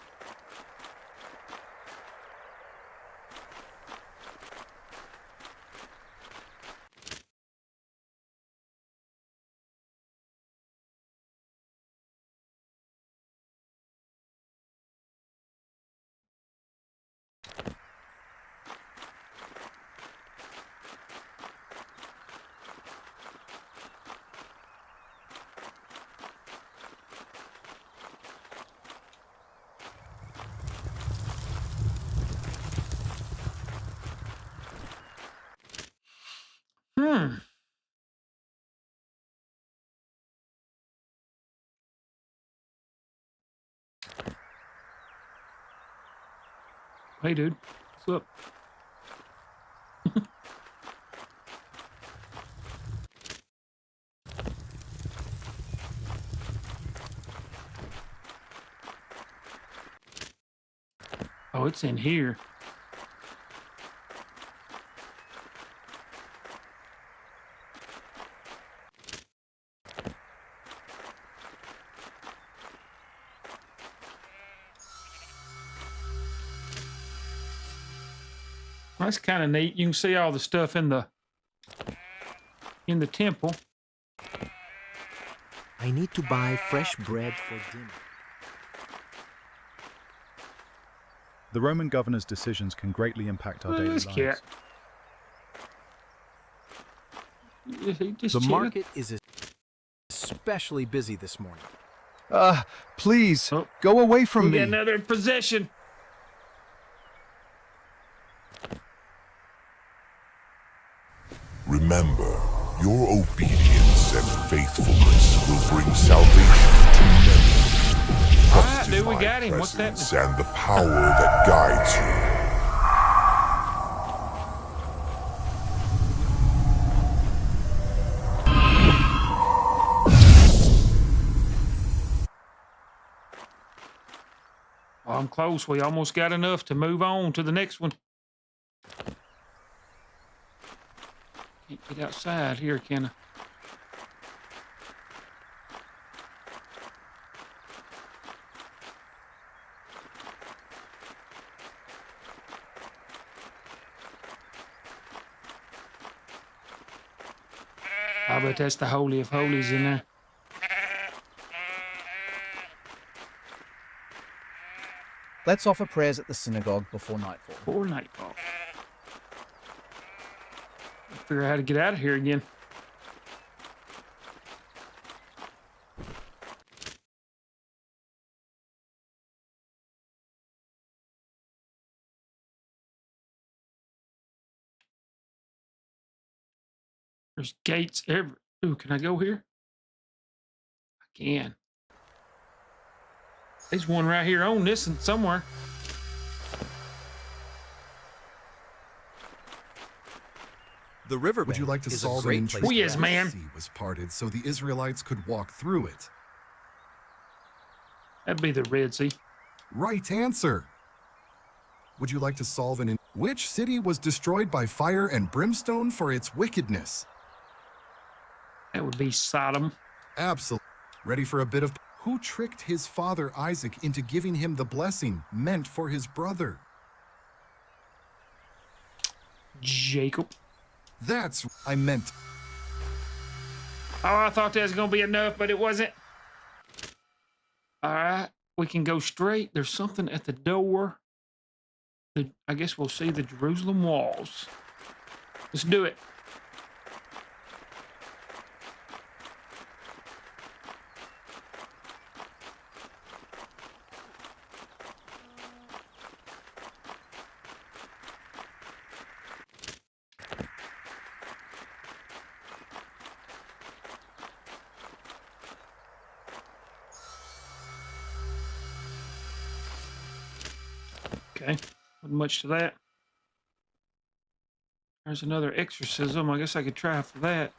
Hey, dude. What's up? Oh, it's in here. That's kind of neat. You can see all the stuff in the temple. I need to buy fresh bread for dinner. The Roman governor's decisions can greatly impact our daily This lives. cat. The market is especially busy this morning. Please, go away from We me. got another possession. Remember, your obedience and faithfulness will bring salvation to many. Trust in we my got him. What's that? presence and the power that guides you. Oh, I'm close. We almost got enough to move on to the next one. Can't get outside here, can I? I bet that's the Holy of Holies in there. Let's offer prayers at the synagogue before nightfall. Before nightfall. Figure out how to get out of here again. There's gates every. Ooh, can I go here? I can. There's one right here on this and somewhere. The riverbed Would you like to is solve a great an place intrigue? Oh, yes, man. The sea was parted so the Israelites could walk through it. That'd be the Red Sea. Right answer. Would you like to solve an which city was destroyed by fire and brimstone for its wickedness? That would be Sodom. Absolutely. Ready for a bit of who tricked his father Isaac into giving him the blessing meant for his brother? Jacob. That's I meant. Oh, I thought that was gonna be enough, but it wasn't. All right, we can go straight. There's something at the door. I guess we'll see the Jerusalem walls. Let's do it. Okay, wasn't much to that. There's another exorcism. I guess I could try for that.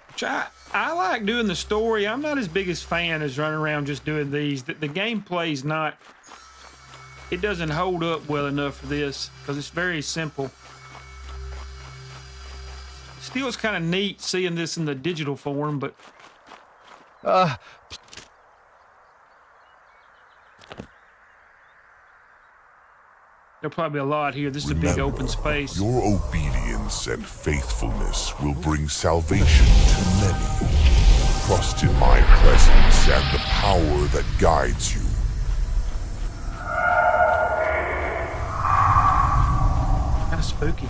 Which I like doing the story. I'm not as big as fan as running around just doing these. The gameplay's not... It doesn't hold up well enough for this because it's very simple. Still, it's kind of neat seeing this in the digital form, but... There'll probably be a lot here. This is a big open space. Your obedience and faithfulness will bring salvation to many. Trust in my presence and the power that guides you. Kind of spooky.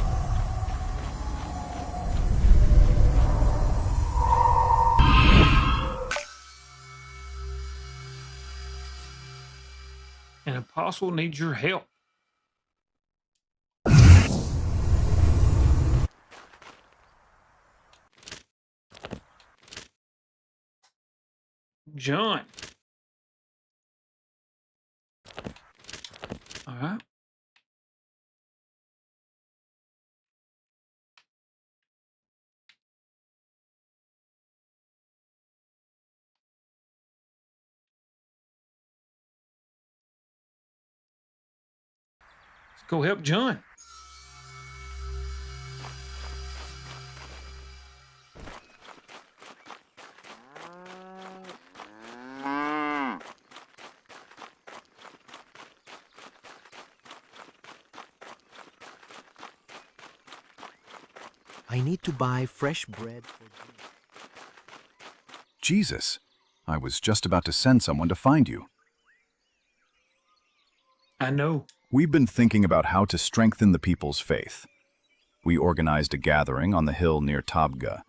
An apostle needs your help. John. All right. Let's go help John. I need to buy fresh bread for Jesus, I was just about to send someone to find you. I know. We've been thinking about how to strengthen the people's faith. We organized a gathering on the hill near Tabga.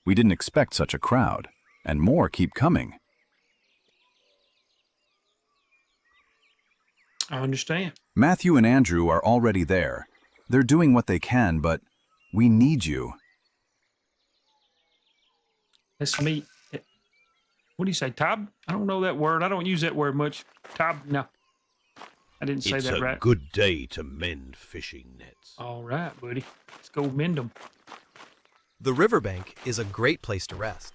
We didn't expect such a crowd, and more keep coming. I understand. Matthew and Andrew are already there. They're doing what they can, but we need you. Let's meet. What do you say, Tab? I don't know that word. I don't use that word much. Tab, no. I didn't say that right. It's a good day to mend fishing nets. All right, buddy. Let's go mend them. The riverbank is a great place to rest.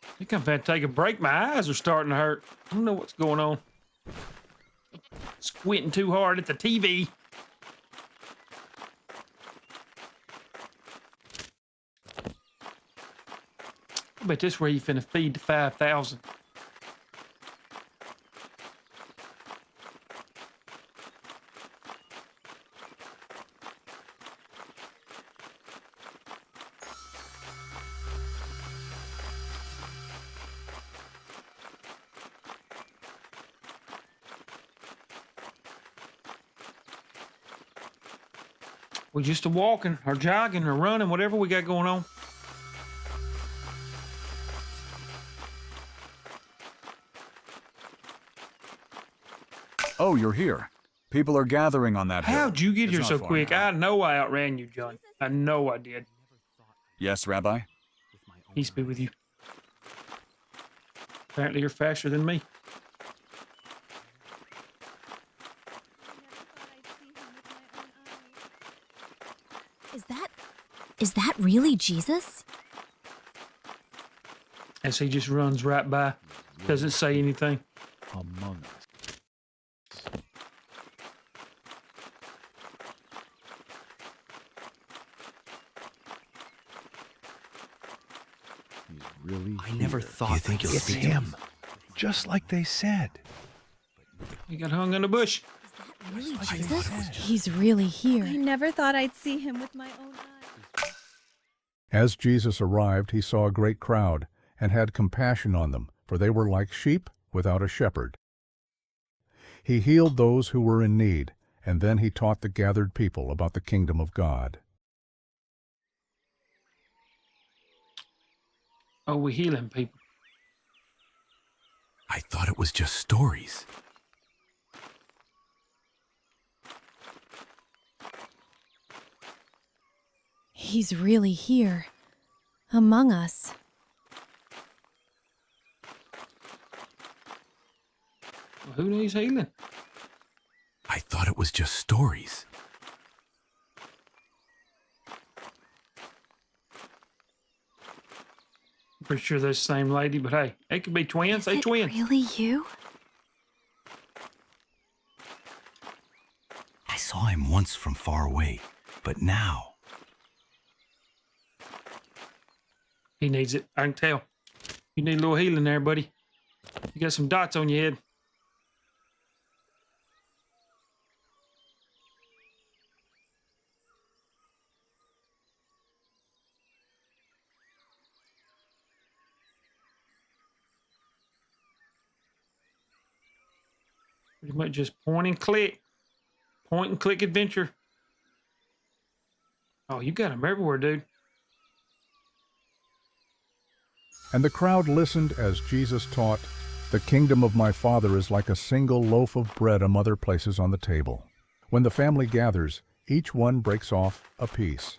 I think I've had to take a break. My eyes are starting to hurt. I don't know what's going on. Squinting too hard at the TV. I bet this where you finna feed the 5,000. We're just a walking or jogging or running, whatever we got going on. Oh, you're here. People are gathering on that hill. How'd you get It's here not so far quick? now. I know I outran you, John. I know I did. Yes, Rabbi? Peace be with you. Apparently you're faster than me. Is that really Jesus? As he just runs right by. Doesn't say anything. Among us. He's really I never here. thought You think that you'll it's speak him? Just like they said. He got hung in the bush. Really Jesus? He's really here. I never thought I'd see him with my own eyes. As Jesus arrived, he saw a great crowd and had compassion on them, for they were like sheep without a shepherd. He healed those who were in need, and then he taught the gathered people about the kingdom of God. Oh, we're healing people. I thought it was just stories. He's really here, among us. Well, who needs healing? I thought it was just stories. I'm pretty sure they're the same lady, but hey, they could be twins. They twins. Really you? I saw him once from far away, but now... He needs it. I can tell. You need a little healing there, buddy. You got some dots on your head. Pretty much just point and click. Point and click adventure. Oh, you got them everywhere, dude. And the crowd listened as Jesus taught, "The kingdom of my Father is like a single loaf of bread a mother places on the table. When the family gathers, each one breaks off a piece.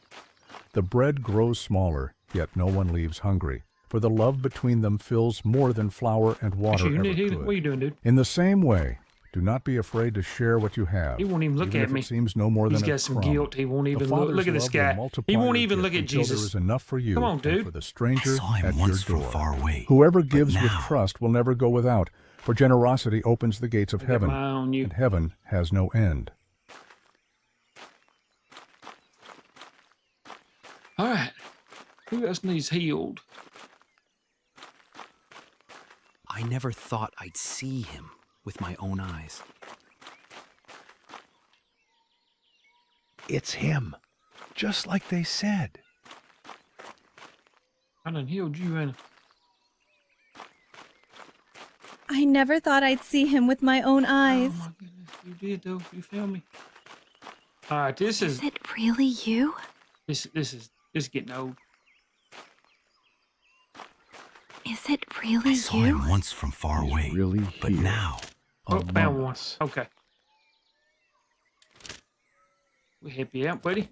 The bread grows smaller, yet no one leaves hungry, for the love between them fills more than flour and water ever What are you could. doing, dude? In the same way, do not be afraid to share what you have. He won't even look even at if me. It seems no more He's than a got some crumb. guilt. He won't The even look. Father's Look at this love will guy. multiply He won't your even gift look at until Jesus. There is enough for you Come on, and dude. for the stranger I saw him at once your from door. far away, Whoever but gives with now- trust will never go without, for generosity opens the gates of I got heaven, my eye on you. and heaven has no end. All right. Who else needs healed? I never thought I'd see him with my own eyes. It's him, just like they said. I done healed you, Anna. I never thought I'd see him with my own eyes. Oh my goodness, you did though. You feel me? All right, this is Is it really you? this is getting old. Is it really I saw you? him once from far away, but now Oh, found one. Okay. We help you out, buddy.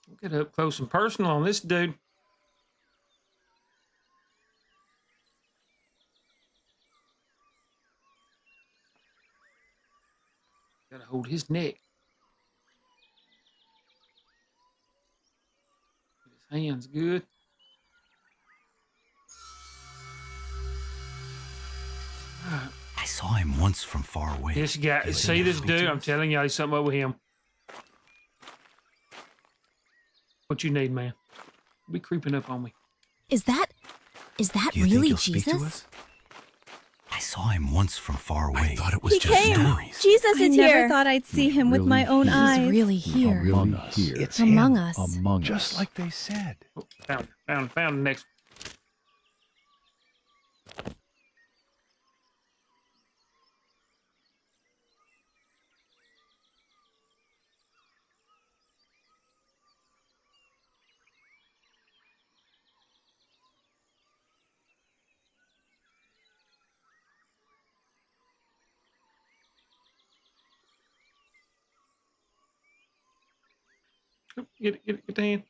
We'll get up close and personal on this dude. Gotta hold his neck. Get his hands good. I saw him once from far away. This guy, see this dude? I'm telling you, there's something over him. What you need, man? Be creeping up on me. Is that You think really he'll speak to Jesus? us? I saw him once from far away. I thought it was He just came. stories. Jesus I is never here. Thought I'd see him with my own eyes. He's really here. Among us. It's Among him. us. Among Just us. like they said. Oh, found the next. Get the hand.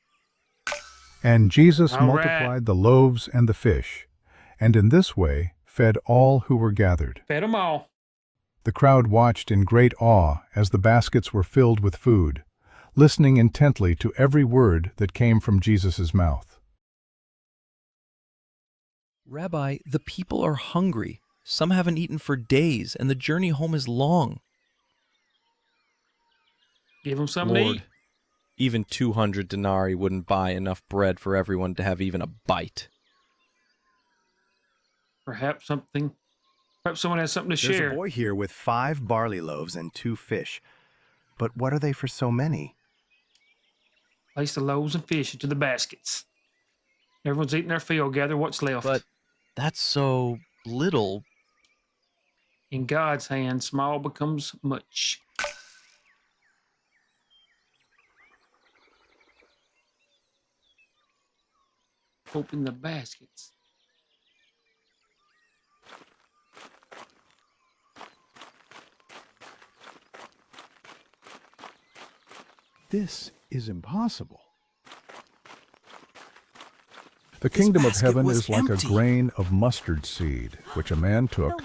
And Jesus All right. multiplied the loaves and the fish, and in this way fed all who were gathered. Fed them all. The crowd watched in great awe as the baskets were filled with food, listening intently to every word that came from Jesus' mouth. Rabbi, the people are hungry. Some haven't eaten for days, and the journey home is long. Give them something to Lord, eat. even 200 denarii wouldn't buy enough bread for everyone to have even a bite. Perhaps someone has something to There's share. a boy here with 5 barley loaves and 2 fish. But what are they for so many? Place the loaves and fish into the baskets. Everyone's eating their fill. Gather what's left. But that's so little. In God's hand, small becomes much. Open the baskets. This is impossible. The kingdom of heaven was is like a empty. grain of mustard seed, which a man took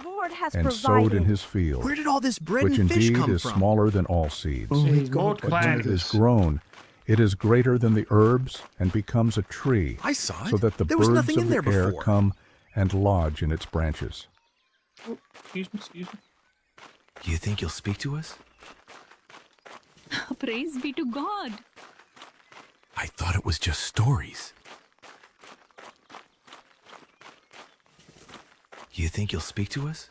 and sowed in his field, Where did all this bread which and fish indeed come is from? smaller than all seeds. He's But when multiplying it is grown, it is greater than the herbs and becomes a tree, I saw so it. that the There was birds nothing of in the there air before. come and lodge in its branches. Oh, excuse me. You think you'll speak to us? Praise be to God. I thought it was just stories. You think you'll speak to us?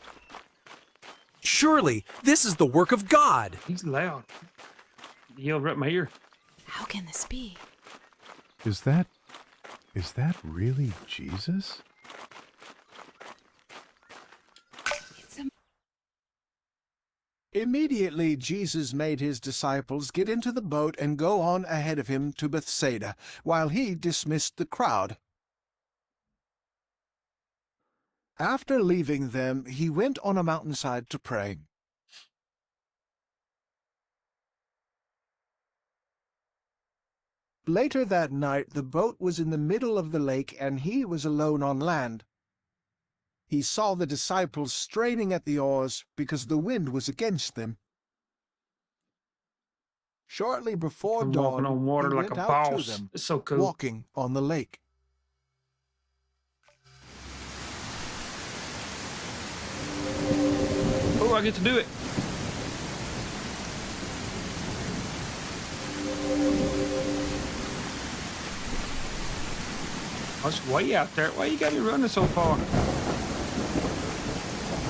Surely, this is the work of God. He's loud. He yelled right in my ear. How can this be? Is that really Jesus? Immediately Jesus made his disciples get into the boat and go on ahead of him to Bethsaida, while he dismissed the crowd. After leaving them, he went on a mountainside to pray. Later that night, the boat was in the middle of the lake, and he was alone on land. He saw the disciples straining at the oars because the wind was against them. Shortly before I'm dawn, walking on water he like went a out boss. to them, It's so cool. walking on the lake. Oh, I get to do it. Oh, it's way out there. Why you got me running so far?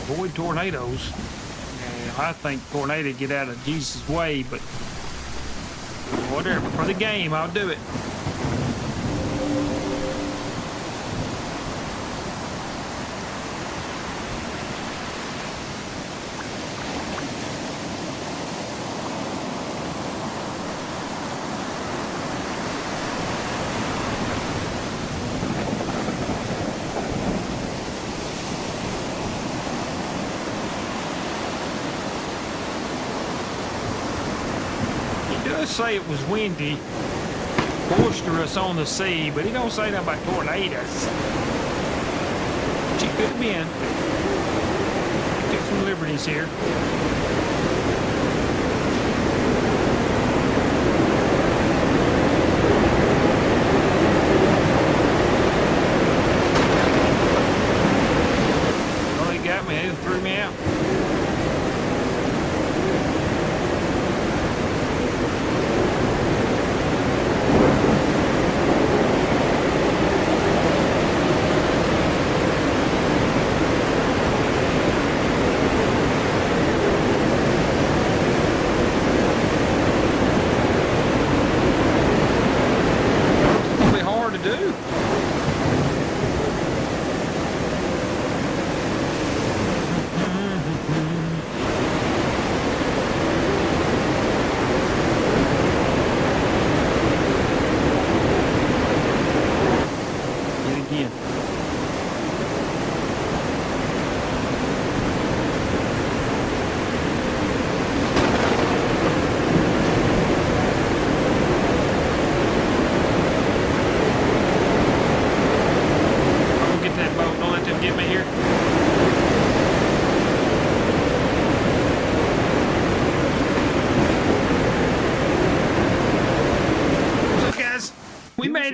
Avoid tornadoes. Yeah, I think tornado get out of Jesus' way, but whatever. For the game, I'll do it. Say it was windy, boisterous on the sea, but he don't say nothing about tornadoes. Which it could have been. Took some liberties here. Oh, he got me. He threw me out.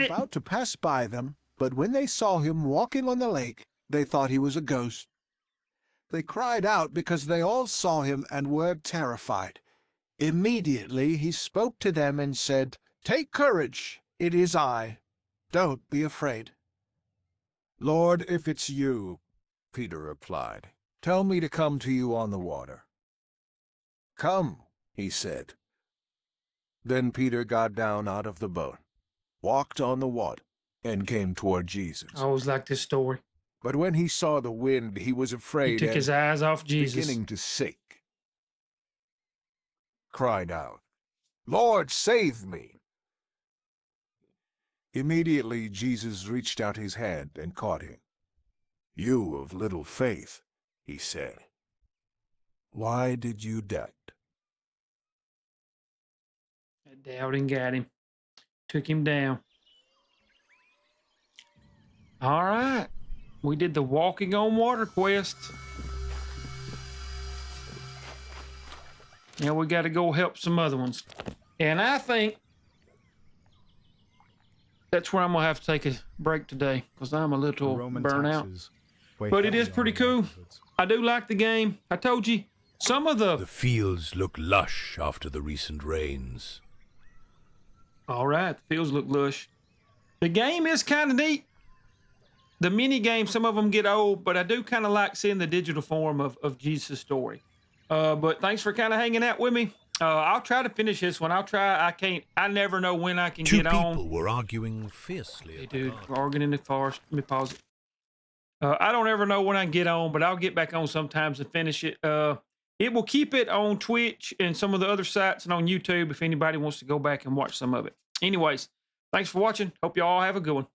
About to pass by them, but when they saw him walking on the lake, they thought he was a ghost. They cried out because they all saw him and were terrified. Immediately he spoke to them and said, "Take courage, it is I. Don't be afraid." "Lord, if it's you," Peter replied, "tell me to come to you on the water." "Come," he said. Then Peter got down out of the boat, walked on the water, and came toward Jesus. I always like this story. But when he saw the wind, he was afraid He took his eyes off Jesus. Beginning to sink. Cried out, "Lord, save me!" Immediately Jesus reached out his hand and caught him. "You of little faith," he said, "why did you doubt?" That doubting got him. Took him down. All right. We did the walking on water quest. Now we got to go help some other ones. And I think that's where I'm going to have to take a break today because I'm a little burnt out. But it is pretty cool. I do like the game. I told you, some of the fields look lush after the recent rains. All right, the fields look lush. The game is kind of neat. The mini games, some of them get old, but I do kind of like seeing the digital form of Jesus' story. But thanks for kind of hanging out with me. I'll try to finish this one. I'll try. I never know when I can get on. Two people were arguing fiercely. Hey, dude, we're arguing in the forest. Let me pause it. I don't ever know when I can get on, but I'll get back on sometimes and finish it. It will keep it on Twitch and some of the other sites and on YouTube if anybody wants to go back and watch some of it. Anyways, thanks for watching. Hope you all have a good one.